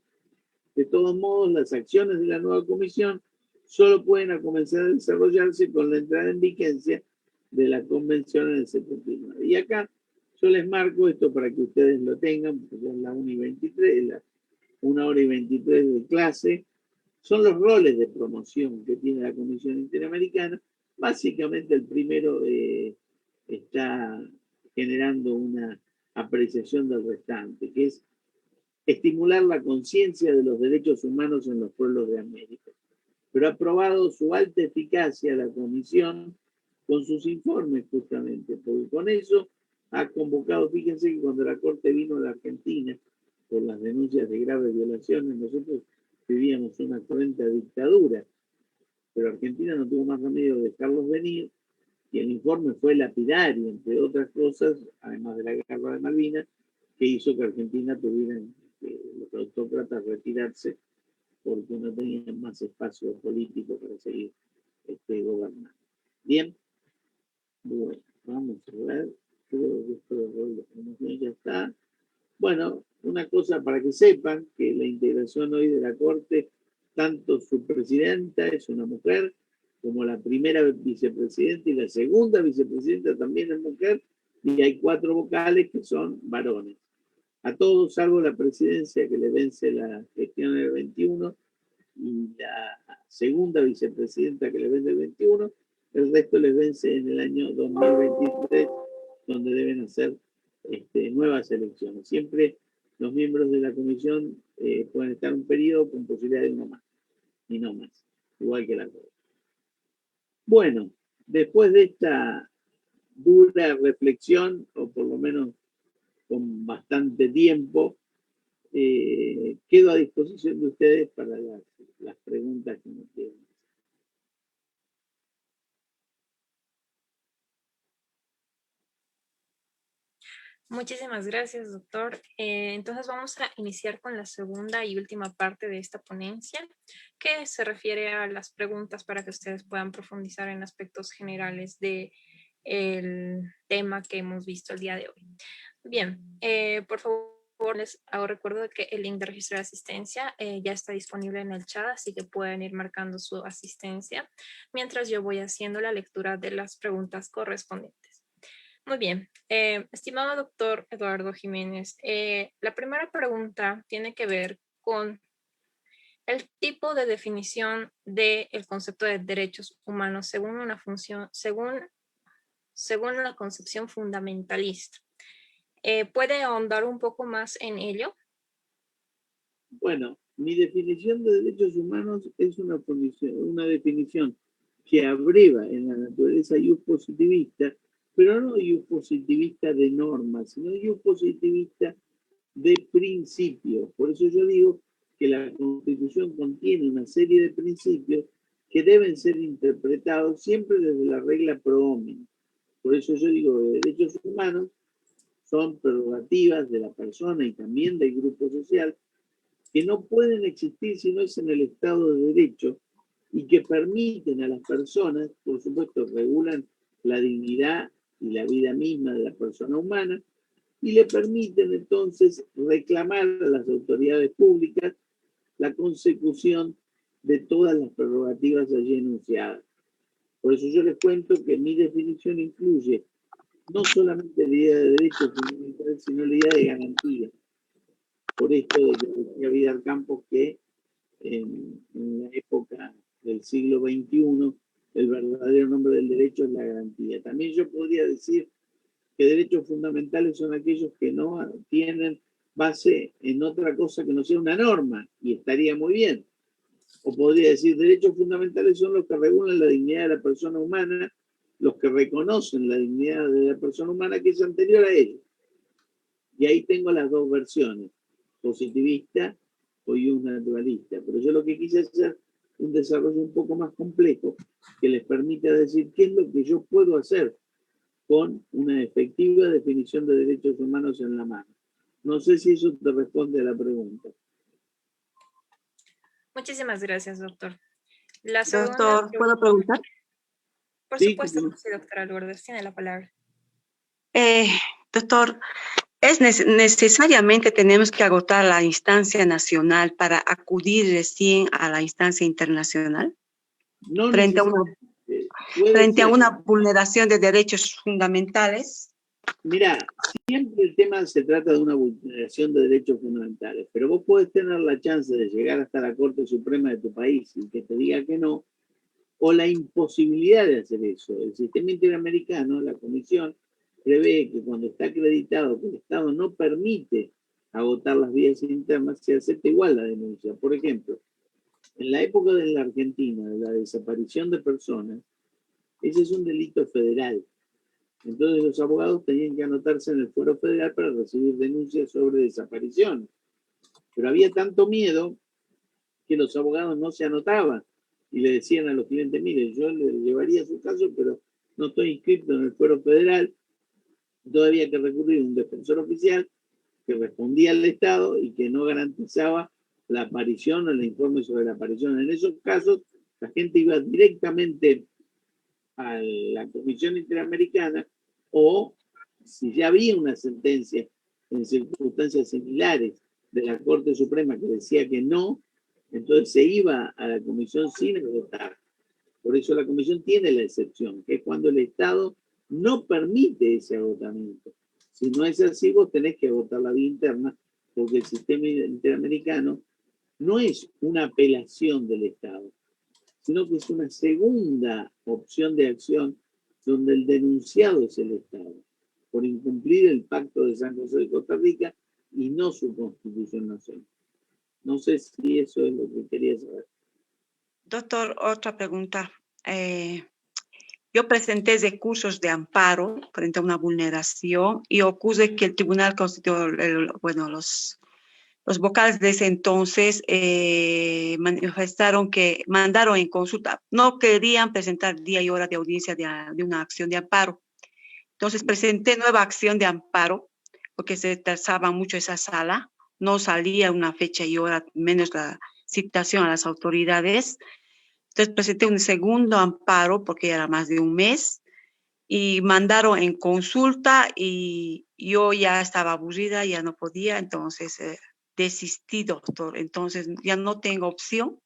S3: de todos modos, las acciones de la nueva comisión solo pueden comenzar a desarrollarse con la entrada en vigencia de la convención en el 79. Y acá yo les marco esto para que ustedes lo tengan, porque es la 1 y 23, la 1 hora y 23 de clase. Son los roles de promoción que tiene la Comisión Interamericana. Básicamente el primero está generando una apreciación del restante, que es estimular la conciencia de los derechos humanos en los pueblos de América. Pero ha probado su alta eficacia la Comisión con sus informes justamente, porque con eso ha convocado, fíjense que cuando la Corte vino a la Argentina por las denuncias de graves violaciones, nosotros vivíamos una cruenta dictadura, pero Argentina no tuvo más remedio de dejarlos venir, y el informe fue lapidario, entre otras cosas, además de la guerra de Malvinas, que hizo que Argentina tuviera los autócratas retirarse porque no tenían más espacio político para seguir gobernando. Bien, bueno, vamos a ver, creo que esto de promoción ya está. Bueno, una cosa para que sepan, que la integración hoy de la Corte, tanto su presidenta es una mujer, como la primera vicepresidenta y la segunda vicepresidenta también es mujer, y hay 4 vocales que son varones. A todos, salvo la presidencia que le vence la gestión del 21 y la segunda vicepresidenta que le vence el 21, el resto les vence en el año 2023, donde deben hacer nuevas elecciones. Siempre los miembros de la comisión pueden estar un periodo con posibilidad de uno más, y no más, igual que la Corte. Bueno, después de esta dura reflexión, o por lo menos con bastante tiempo, quedo a disposición de ustedes para las preguntas que me quieran.
S1: Muchísimas gracias, doctor. Entonces vamos a iniciar con la segunda y última parte de esta ponencia, que se refiere a las preguntas para que ustedes puedan profundizar en aspectos generales del tema que hemos visto el día de hoy. Bien, por favor, les hago recuerdo de que el link de registro de asistencia ya está disponible en el chat, así que pueden ir marcando su asistencia mientras yo voy haciendo la lectura de las preguntas correspondientes. Muy bien, estimado doctor Eduardo Jiménez, la primera pregunta tiene que ver con el tipo de definición del concepto de derechos humanos según una función, según la concepción fundamentalista. ¿Puede ahondar un poco más en ello?
S3: Bueno, mi definición de derechos humanos es una definición que abreva en la naturaleza positivista, pero no positivista de normas, sino positivista de principios. Por eso yo digo que la Constitución contiene una serie de principios que deben ser interpretados siempre desde la regla pro hominem. Por eso yo digo que derechos humanos son prerrogativas de la persona y también del grupo social que no pueden existir si no es en el Estado de Derecho y que permiten a las personas, por supuesto, regulan la dignidad y la vida misma de la persona humana y le permiten entonces reclamar a las autoridades públicas la consecución de todas las prerrogativas allí enunciadas. Por eso yo les cuento que mi definición incluye no solamente la idea de derechos fundamentales, sino la idea de garantía. Por esto de que decía Vidal Campos que en la época del siglo XXI el verdadero nombre del derecho es la garantía. También yo podría decir que derechos fundamentales son aquellos que no tienen base en otra cosa que no sea una norma, y estaría muy bien. O podría decir, derechos fundamentales son los que regulan la dignidad de la persona humana, los que reconocen la dignidad de la persona humana que es anterior a ello. Y ahí tengo las dos versiones, positivista o naturalista. Pero yo lo que quise hacer un desarrollo un poco más complejo que les permita decir qué es lo que yo puedo hacer con una efectiva definición de derechos humanos en la mano. No sé si eso te responde a la pregunta.
S1: Muchísimas gracias, doctor. La segunda
S4: Doctor, ¿puedo preguntar?
S1: Por
S3: sí,
S1: supuesto, sí, doctora Lourdes, tiene la palabra.
S4: Doctor, ¿es necesariamente tenemos que agotar la instancia nacional para acudir recién a la instancia internacional?
S3: No
S4: frente a una vulneración de derechos fundamentales.
S3: Mira, siempre el tema se trata de una vulneración de derechos fundamentales, pero vos podés tener la chance de llegar hasta la Corte Suprema de tu país y que te diga que no, o la imposibilidad de hacer eso. El sistema interamericano, la Comisión, prevé que cuando está acreditado que el Estado no permite agotar las vías internas, se acepta igual la denuncia. Por ejemplo, en la época de la Argentina, de la desaparición de personas, ese es un delito federal. Entonces los abogados tenían que anotarse en el fuero federal para recibir denuncias sobre desaparición. Pero había tanto miedo que los abogados no se anotaban y le decían a los clientes, mire, yo le llevaría su caso, pero no estoy inscrito en el fuero federal. Todavía había que recurrir a un defensor oficial que respondía al Estado y que no garantizaba la aparición o el informe sobre la aparición. En esos casos, la gente iba directamente a la Comisión Interamericana, o si ya había una sentencia en circunstancias similares de la Corte Suprema que decía que no, entonces se iba a la Comisión sin agotar. Por eso la Comisión tiene la excepción, que es cuando el Estado no permite ese agotamiento. Si no es así, vos tenés que agotar la vía interna, porque el sistema interamericano no es una apelación del Estado, sino que es una segunda opción de acción donde el denunciado es el Estado, por incumplir el Pacto de San José de Costa Rica y no su Constitución Nacional. No sé si eso es lo que quería saber.
S4: Doctor, otra pregunta. Yo presenté recursos de amparo frente a una vulneración y ocurre que el Tribunal Constitucional, los vocales de ese entonces manifestaron que mandaron en consulta, no querían presentar día y hora de audiencia de una acción de amparo. Entonces presenté nueva acción de amparo porque se trazaba mucho esa sala, no salía una fecha y hora, menos la citación a las autoridades. Entonces presenté un segundo amparo porque era más de un mes y mandaron en consulta y yo ya estaba aburrida, ya no podía, entonces desistí, doctor. Entonces ya no tengo opción.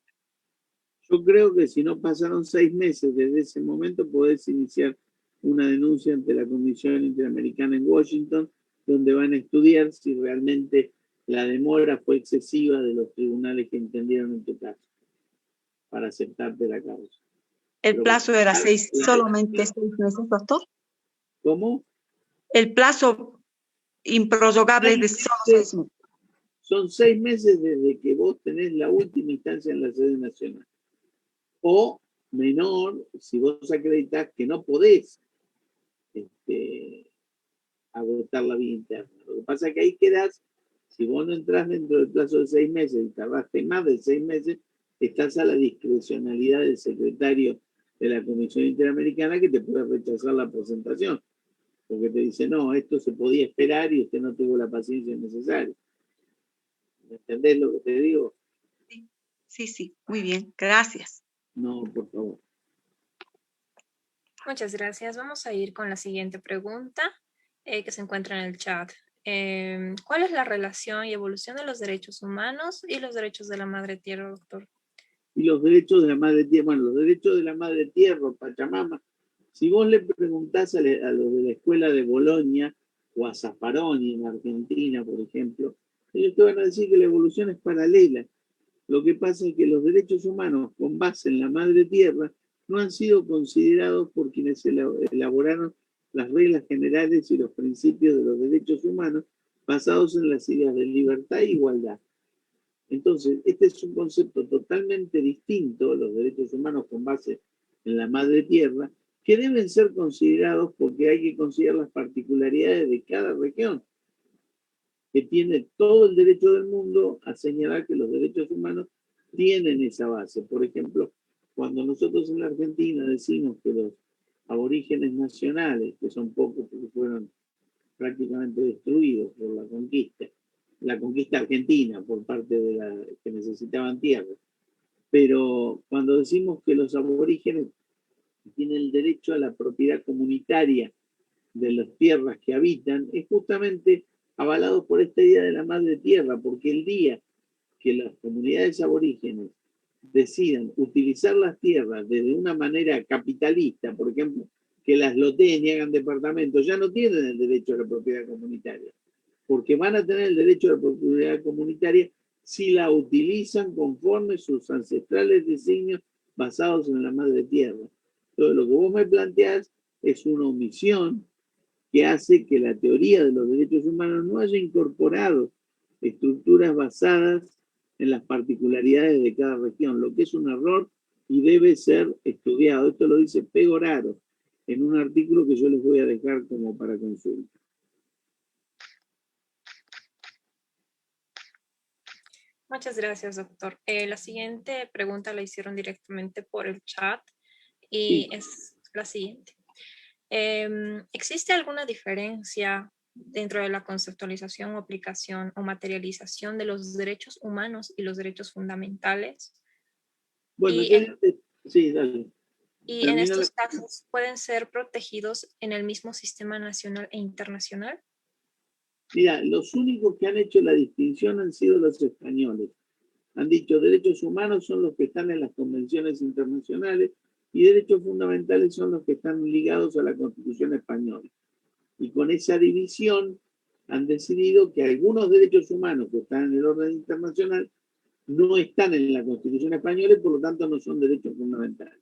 S3: Yo creo que si no pasaron 6 meses desde ese momento, podés iniciar una denuncia ante la Comisión Interamericana en Washington, donde van a estudiar si realmente la demora fue excesiva de los tribunales que entendieron en tu caso para aceptarte la causa.
S4: El
S3: Pero
S4: plazo era solamente 6 meses, doctor.
S3: ¿Cómo?
S4: El plazo improrrogable es de solo 6 meses.
S3: Son 6 meses desde que vos tenés la última instancia en la sede nacional. O menor, si vos acreditás que no podés agotar la vía interna. Lo que pasa es que ahí quedás, si vos no entrás dentro del plazo de 6 meses y tardaste más de 6 meses, estás a la discrecionalidad del secretario de la Comisión Interamericana que te puede rechazar la presentación, porque te dice, no, esto se podía esperar y usted no tuvo la paciencia necesaria. ¿Me entendés lo que te digo?
S4: Sí, muy bien, gracias.
S3: No, por favor.
S1: Muchas gracias. Vamos a ir con la siguiente pregunta que se encuentra en el chat. ¿Cuál es la relación y evolución de los derechos humanos y los derechos de la madre tierra, doctor?
S3: Y los derechos de la madre tierra, bueno, los derechos de la madre tierra, Pachamama, si vos le preguntás a los de la escuela de Bolonia o a Zaffaroni en Argentina, por ejemplo, ellos te van a decir que la evolución es paralela. Lo que pasa es que los derechos humanos con base en la madre tierra no han sido considerados por quienes elaboraron las reglas generales y los principios de los derechos humanos basados en las ideas de libertad e igualdad. Entonces, este es un concepto totalmente distinto, los derechos humanos con base en la madre tierra, que deben ser considerados porque hay que considerar las particularidades de cada región, que tiene todo el derecho del mundo a señalar que los derechos humanos tienen esa base. Por ejemplo, cuando nosotros en la Argentina decimos que los aborígenes nacionales, que son pocos porque fueron prácticamente destruidos por la conquista argentina por parte de la que necesitaban tierra. Pero cuando decimos que los aborígenes tienen el derecho a la propiedad comunitaria de las tierras que habitan, es justamente avalado por esta idea de la madre tierra, porque el día que las comunidades aborígenes decidan utilizar las tierras desde una manera capitalista, por ejemplo, que las loteen y hagan departamentos, ya no tienen el derecho a la propiedad comunitaria, porque van a tener el derecho a la propiedad comunitaria si la utilizan conforme sus ancestrales designios basados en la madre tierra. Entonces, lo que vos me planteás es una omisión que hace que la teoría de los derechos humanos no haya incorporado estructuras basadas en las particularidades de cada región, lo que es un error y debe ser estudiado. Esto lo dice Pegoraro en un artículo que yo les voy a dejar como para consulta.
S1: Muchas gracias, doctor. La siguiente pregunta la hicieron directamente por el chat y es la siguiente. ¿Existe alguna diferencia dentro de la conceptualización o aplicación o materialización de los derechos humanos y los derechos fundamentales?
S3: Bueno, sí, dale.
S1: Y en estos casos, ¿pueden ser protegidos en el mismo sistema nacional e internacional?
S3: Mira, los únicos que han hecho la distinción han sido los españoles. Han dicho derechos humanos son los que están en las convenciones internacionales y derechos fundamentales son los que están ligados a la Constitución española. Y con esa división han decidido que algunos derechos humanos que están en el orden internacional no están en la Constitución española y por lo tanto no son derechos fundamentales.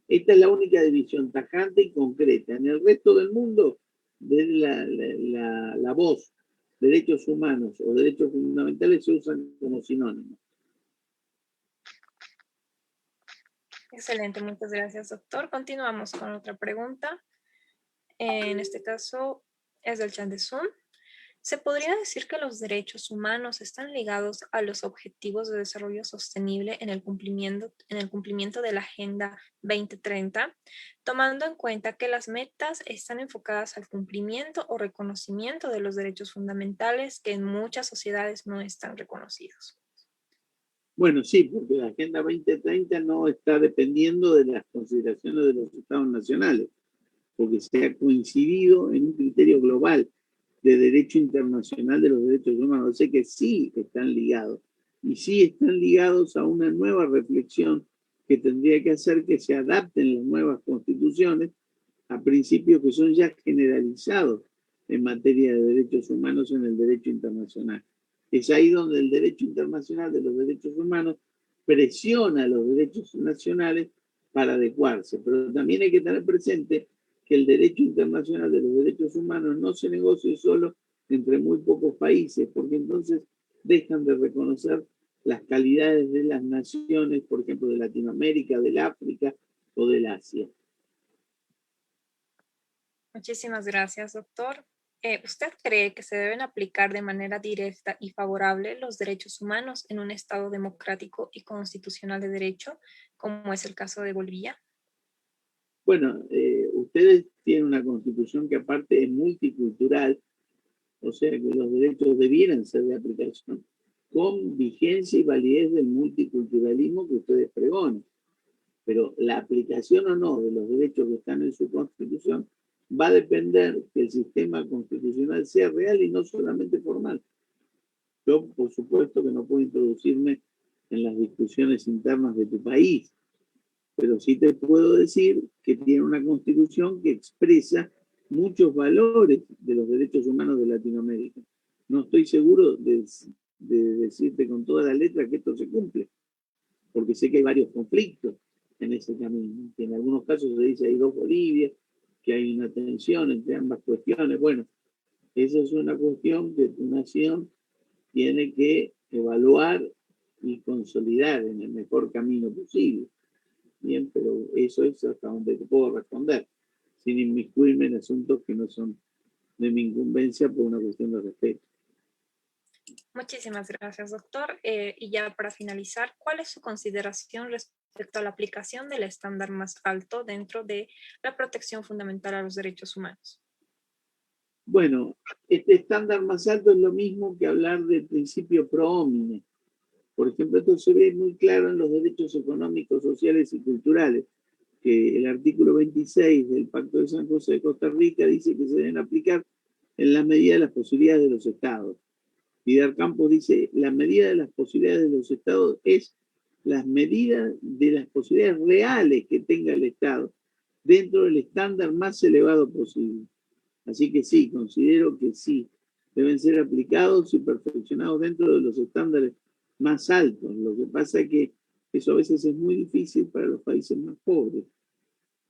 S3: Esta es la única división tajante y concreta. En el resto del mundo, la voz derechos humanos o derechos fundamentales se usan como sinónimos.
S1: Excelente, muchas gracias, doctor. Continuamos con otra pregunta. En este caso es del chat de Zoom. ¿Se podría decir que los derechos humanos están ligados a los objetivos de desarrollo sostenible en el cumplimiento de la Agenda 2030, tomando en cuenta que las metas están enfocadas al cumplimiento o reconocimiento de los derechos fundamentales que en muchas sociedades no están reconocidos?
S3: Bueno, sí, porque la Agenda 2030 no está dependiendo de las consideraciones de los estados nacionales, porque se ha coincidido en un criterio global de derecho internacional de los derechos humanos. O sea que sí están ligados, y sí están ligados a una nueva reflexión que tendría que hacer que se adapten las nuevas constituciones a principios que son ya generalizados en materia de derechos humanos en el derecho internacional. Es ahí donde el derecho internacional de los derechos humanos presiona a los derechos nacionales para adecuarse. Pero también hay que tener presente que el derecho internacional de los derechos humanos no se negocie solo entre muy pocos países, porque entonces dejan de reconocer las calidades de las naciones, por ejemplo, de Latinoamérica, del África o del Asia.
S1: Muchísimas gracias, doctor. ¿Usted cree que se deben aplicar de manera directa y favorable los derechos humanos en un Estado democrático y constitucional de derecho, como es el caso de Bolivia?
S3: Bueno, ustedes tienen una constitución que aparte es multicultural, o sea que los derechos debieran ser de aplicación con vigencia y validez del multiculturalismo que ustedes pregonan. Pero la aplicación o no de los derechos que están en su constitución va a depender que el sistema constitucional sea real y no solamente formal. Yo, por supuesto, que no puedo introducirme en las discusiones internas de tu país, pero sí te puedo decir que tiene una constitución que expresa muchos valores de los derechos humanos de Latinoamérica. No estoy seguro de decirte con toda la letra que esto se cumple, porque sé que hay varios conflictos en ese camino, que en algunos casos se dice hay dos Bolivias, que hay una tensión entre ambas cuestiones. Bueno, esa es una cuestión que tu nación tiene que evaluar y consolidar en el mejor camino posible. Bien, pero eso es hasta donde te puedo responder, sin inmiscuirme en asuntos que no son de mi incumbencia por una cuestión de respeto.
S1: Muchísimas gracias, doctor. Y ya para finalizar, ¿cuál es su consideración respecto a la aplicación del estándar más alto dentro de la protección fundamental a los derechos humanos?
S3: Bueno, este estándar más alto es lo mismo que hablar del principio pro homine. Por ejemplo, esto se ve muy claro en los derechos económicos, sociales y culturales, que el artículo 26 del Pacto de San José de Costa Rica dice que se deben aplicar en la medida de las posibilidades de los estados. Vidal Campos dice, la medida de las posibilidades de los estados es las medidas de las posibilidades reales que tenga el Estado dentro del estándar más elevado posible. Así que sí, considero que sí, deben ser aplicados y perfeccionados dentro de los estándares más altos. Lo que pasa es que eso a veces es muy difícil para los países más pobres.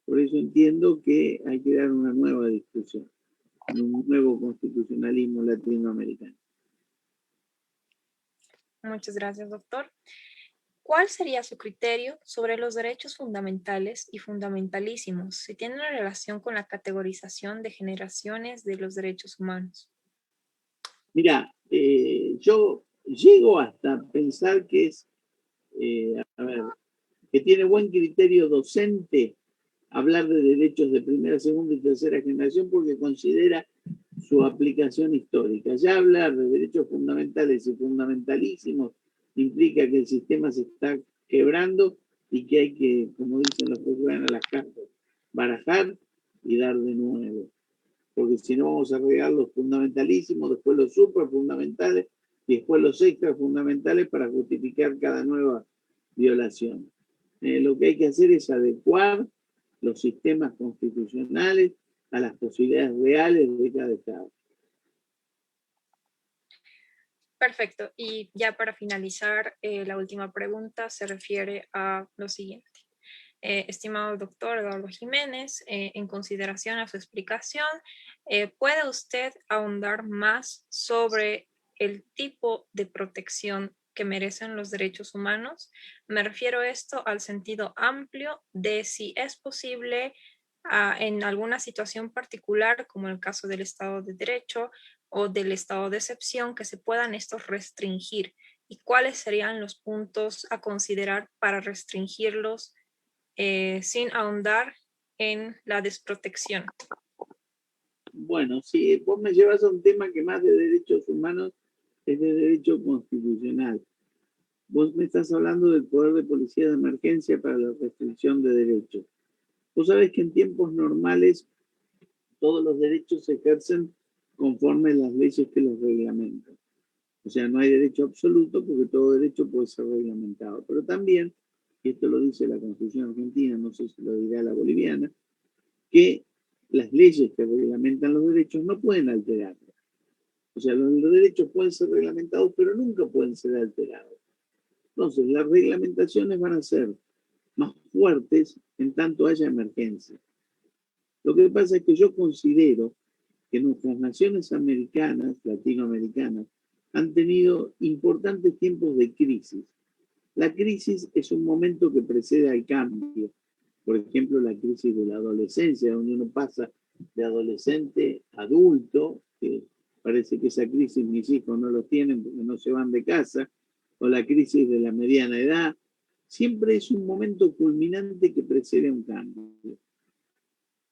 S3: Por eso entiendo que hay que dar una nueva discusión, un nuevo constitucionalismo latinoamericano.
S1: Muchas gracias, doctor. ¿Cuál sería su criterio sobre los derechos fundamentales y fundamentalísimos si tienen una relación con la categorización de generaciones de los derechos humanos?
S3: Mira, yo llego hasta pensar que es, que tiene buen criterio docente hablar de derechos de primera, segunda y tercera generación porque considera su aplicación histórica. Ya hablar de derechos fundamentales y fundamentalísimos implica que el sistema se está quebrando y que hay que, como dicen los que juegan a las cartas, barajar y dar de nuevo. Porque si no vamos a regar los fundamentalísimos, después los superfundamentales y después los extra fundamentales para justificar cada nueva violación. Lo que hay que hacer es adecuar los sistemas constitucionales a las posibilidades reales de cada Estado.
S1: Perfecto. Y ya para finalizar, la última pregunta se refiere a lo siguiente. Estimado doctor Eduardo Jiménez, en consideración a su explicación, ¿puede usted ahondar más sobre el tipo de protección que merecen los derechos humanos? Me refiero a esto al sentido amplio de si es posible en alguna situación particular, como el caso del Estado de Derecho, o del estado de excepción que se puedan estos restringir y cuáles serían los puntos a considerar para restringirlos sin ahondar en la desprotección.
S3: Bueno, si vos me llevas a un tema que más de derechos humanos es de derecho constitucional. Vos me estás hablando del poder de policía de emergencia para la restricción de derechos. Vos sabés que en tiempos normales todos los derechos se ejercen conforme a las leyes que los reglamentan. O sea, no hay derecho absoluto porque todo derecho puede ser reglamentado. Pero también, y esto lo dice la Constitución argentina, no sé si lo dirá la boliviana, que las leyes que reglamentan los derechos no pueden alterarlos. O sea, los derechos pueden ser reglamentados, pero nunca pueden ser alterados. Entonces, las reglamentaciones van a ser más fuertes en tanto haya emergencia. Lo que pasa es que yo considero que nuestras naciones americanas, latinoamericanas, han tenido importantes tiempos de crisis. La crisis es un momento que precede al cambio. Por ejemplo, la crisis de la adolescencia, donde uno pasa de adolescente a adulto, que parece que esa crisis mis hijos no lo tienen porque no se van de casa, o la crisis de la mediana edad. Siempre es un momento culminante que precede un cambio.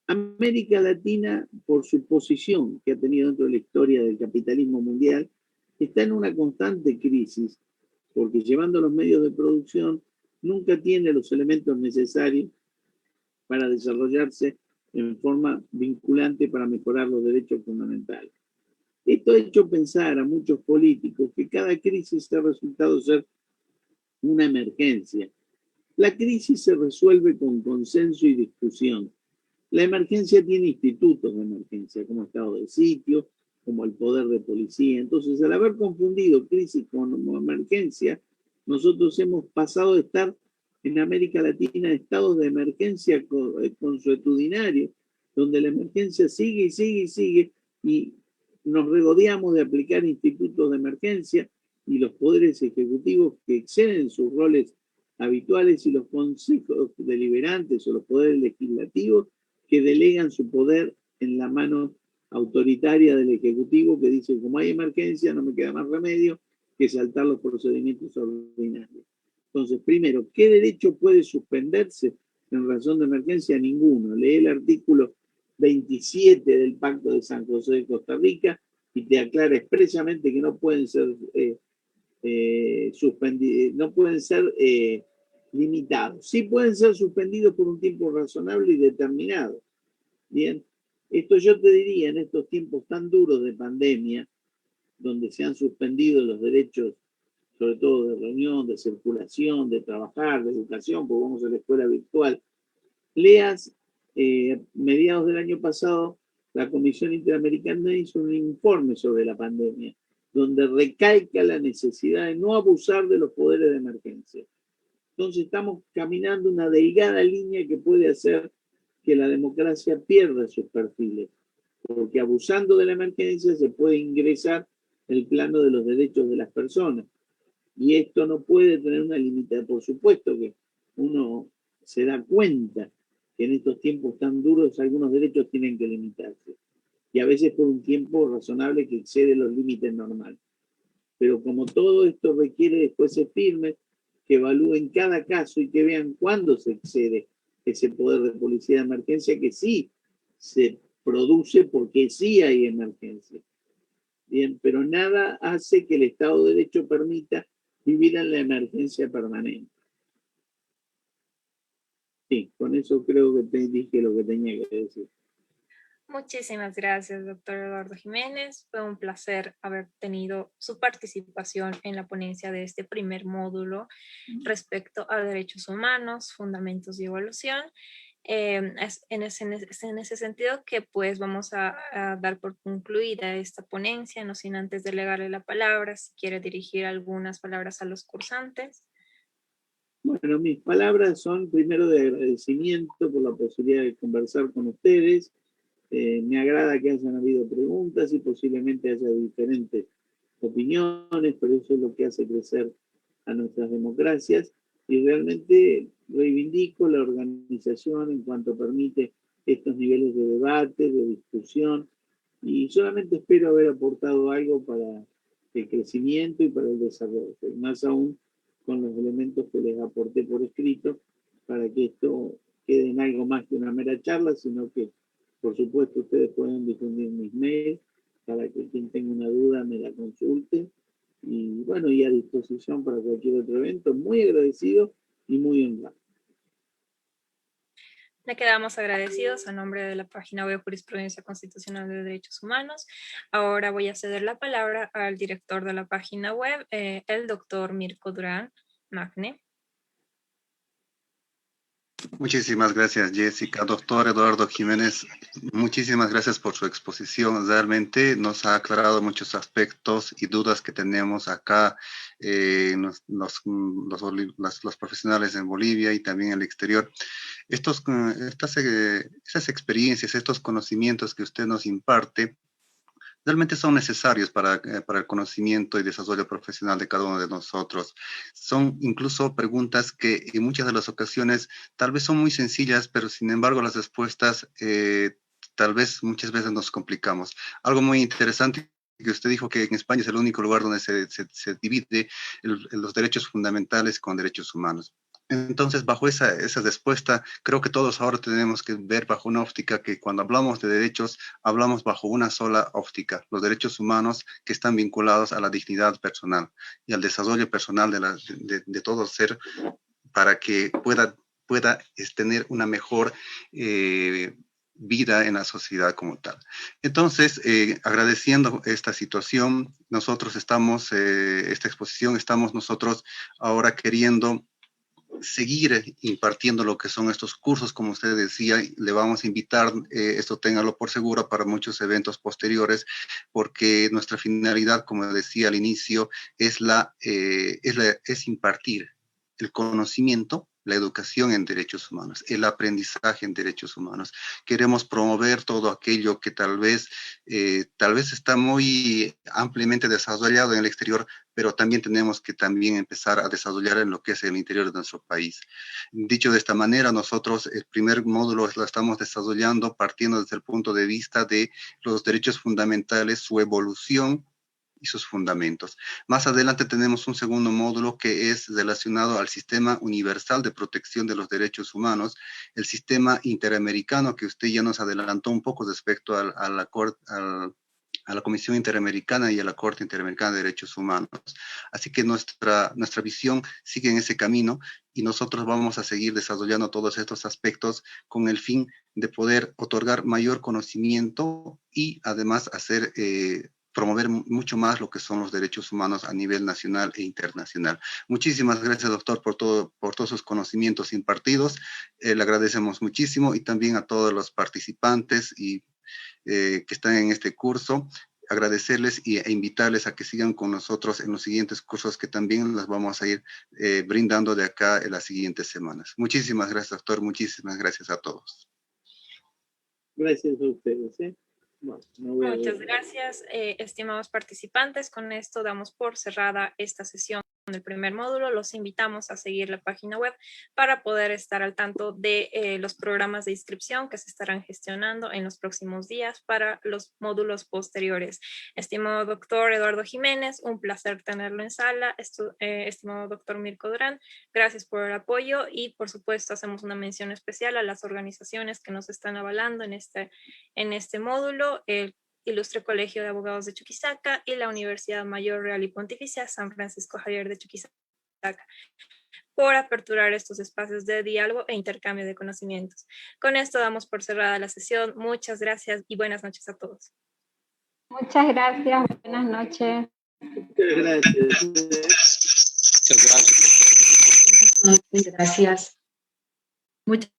S3: América Latina, por su posición que ha tenido dentro de la historia del capitalismo mundial, está en una constante crisis, porque llevando los medios de producción nunca tiene los elementos necesarios para desarrollarse en forma vinculante para mejorar los derechos fundamentales. Esto ha hecho pensar a muchos políticos que cada crisis ha resultado ser una emergencia. La crisis se resuelve con consenso y discusión. La emergencia tiene institutos de emergencia, como estado de sitio, como el poder de policía. Entonces, al haber confundido crisis con emergencia, nosotros hemos pasado de estar en América Latina en estados de emergencia consuetudinarios, donde la emergencia sigue y sigue y sigue, y nos regodeamos de aplicar institutos de emergencia y los poderes ejecutivos que exceden sus roles habituales y los consejos deliberantes o los poderes legislativos que delegan su poder en la mano autoritaria del Ejecutivo, que dice, como hay emergencia, no me queda más remedio que saltar los procedimientos ordinarios. Entonces, primero, ¿qué derecho puede suspenderse en razón de emergencia? Ninguno. Lee el artículo 27 del Pacto de San José de Costa Rica y te aclara expresamente que no pueden ser suspendidos, no pueden ser limitados. Sí pueden ser suspendidos por un tiempo razonable y determinado. Bien, esto yo te diría en estos tiempos tan duros de pandemia, donde se han suspendido los derechos, sobre todo de reunión, de circulación, de trabajar, de educación, porque vamos a la escuela virtual. Leas, mediados del año pasado, la Comisión Interamericana hizo un informe sobre la pandemia, donde recalca la necesidad de no abusar de los poderes de emergencia. Entonces estamos caminando una delgada línea que puede hacer que la democracia pierda sus perfiles, porque abusando de la emergencia se puede ingresar el plano de los derechos de las personas. Y esto no puede tener una limitación. Por supuesto que uno se da cuenta que en estos tiempos tan duros algunos derechos tienen que limitarse. Y a veces por un tiempo razonable que excede los límites normales. Pero como todo esto requiere después jueces firmes que evalúen cada caso y que vean cuándo se excede ese poder de policía de emergencia que sí se produce porque sí hay emergencia. Bien, pero nada hace que el Estado de Derecho permita vivir en la emergencia permanente. Sí, con eso creo que te dije lo que tenía que decir.
S1: Muchísimas gracias, doctor Eduardo Jiménez. Fue un placer haber tenido su participación en la ponencia de este primer módulo respecto a derechos humanos, fundamentos y evolución. Es en ese sentido que pues vamos a dar por concluida esta ponencia, no sin antes delegarle la palabra, si quiere dirigir algunas palabras a los cursantes.
S3: Bueno, mis palabras son primero de agradecimiento por la posibilidad de conversar con ustedes. Me agrada que hayan habido preguntas y posiblemente haya diferentes opiniones, pero eso es lo que hace crecer a nuestras democracias y realmente reivindico la organización en cuanto permite estos niveles de debate, de discusión y solamente espero haber aportado algo para el crecimiento y para el desarrollo, y más aún con los elementos que les aporté por escrito, para que esto quede en algo más que una mera charla, sino que, por supuesto, ustedes pueden difundir mis mails para que quien tenga una duda me la consulte. Y bueno, y a disposición para cualquier otro evento. Muy agradecido y muy honrado.
S1: Le quedamos agradecidos a nombre de la página web Jurisprudencia Constitucional de Derechos Humanos. Ahora voy a ceder la palabra al director de la página web, el doctor Mirko Durán Magne.
S2: Muchísimas gracias, Jessica. Doctor Eduardo Jiménez, muchísimas gracias por su exposición. Realmente nos ha aclarado muchos aspectos y dudas que tenemos acá, los profesionales en Bolivia y también en el exterior. Estas experiencias, estos conocimientos que usted nos imparte, realmente son necesarios para el conocimiento y desarrollo profesional de cada uno de nosotros. Son incluso preguntas que en muchas de las ocasiones tal vez son muy sencillas, pero sin embargo las respuestas tal vez muchas veces nos complicamos. Algo muy interesante que usted dijo, que en España es el único lugar donde se divide los derechos fundamentales con derechos humanos. Entonces, bajo esa respuesta, creo que todos ahora tenemos que ver bajo una óptica que cuando hablamos de derechos, hablamos bajo una sola óptica, los derechos humanos que están vinculados a la dignidad personal y al desarrollo personal de todo ser, para que pueda tener una mejor vida en la sociedad como tal. Entonces, agradeciendo esta situación, nosotros estamos, esta exposición, estamos nosotros ahora queriendo seguir impartiendo lo que son estos cursos, como usted decía. Le vamos a invitar, esto téngalo por seguro, para muchos eventos posteriores, porque nuestra finalidad, como decía al inicio, es impartir el conocimiento, la educación en derechos humanos, el aprendizaje en derechos humanos. Queremos promover todo aquello que tal vez está muy ampliamente desarrollado en el exterior, pero también tenemos que empezar a desarrollar en lo que es el interior de nuestro país. Dicho de esta manera, nosotros el primer módulo lo estamos desarrollando partiendo desde el punto de vista de los derechos fundamentales, su evolución y sus fundamentos. Más adelante tenemos un segundo módulo que es relacionado al Sistema Universal de Protección de los Derechos Humanos, el sistema interamericano, que usted ya nos adelantó un poco respecto a la Comisión Interamericana y a la Corte Interamericana de Derechos Humanos. Así que nuestra visión sigue en ese camino y nosotros vamos a seguir desarrollando todos estos aspectos con el fin de poder otorgar mayor conocimiento y además promover mucho más lo que son los derechos humanos a nivel nacional e internacional. Muchísimas gracias, doctor, por todos sus conocimientos impartidos. Le agradecemos muchísimo, y también a todos los participantes que están en este curso. Agradecerles e invitarles a que sigan con nosotros en los siguientes cursos que también les vamos a ir brindando de acá en las siguientes semanas. Muchísimas gracias, doctor. Muchísimas gracias a todos.
S3: Gracias a ustedes. Bueno,
S1: Muchas gracias, estimados participantes. Con esto damos por cerrada esta sesión del primer módulo. Los invitamos a seguir la página web para poder estar al tanto de los programas de inscripción que se estarán gestionando en los próximos días para los módulos posteriores. Estimado doctor Eduardo Jiménez, un placer tenerlo en sala. Estimado doctor Mirko Durán, gracias por el apoyo, y por supuesto hacemos una mención especial a las organizaciones que nos están avalando en este módulo: el Ilustre Colegio de Abogados de Chuquisaca y la Universidad Mayor Real y Pontificia San Francisco Javier de Chuquisaca, por aperturar estos espacios de diálogo e intercambio de conocimientos. Con esto damos por cerrada la sesión. Muchas gracias y buenas noches a todos.
S5: Muchas gracias, buenas noches.
S3: Muchas gracias.
S6: Muchas gracias.
S7: Gracias. Muchas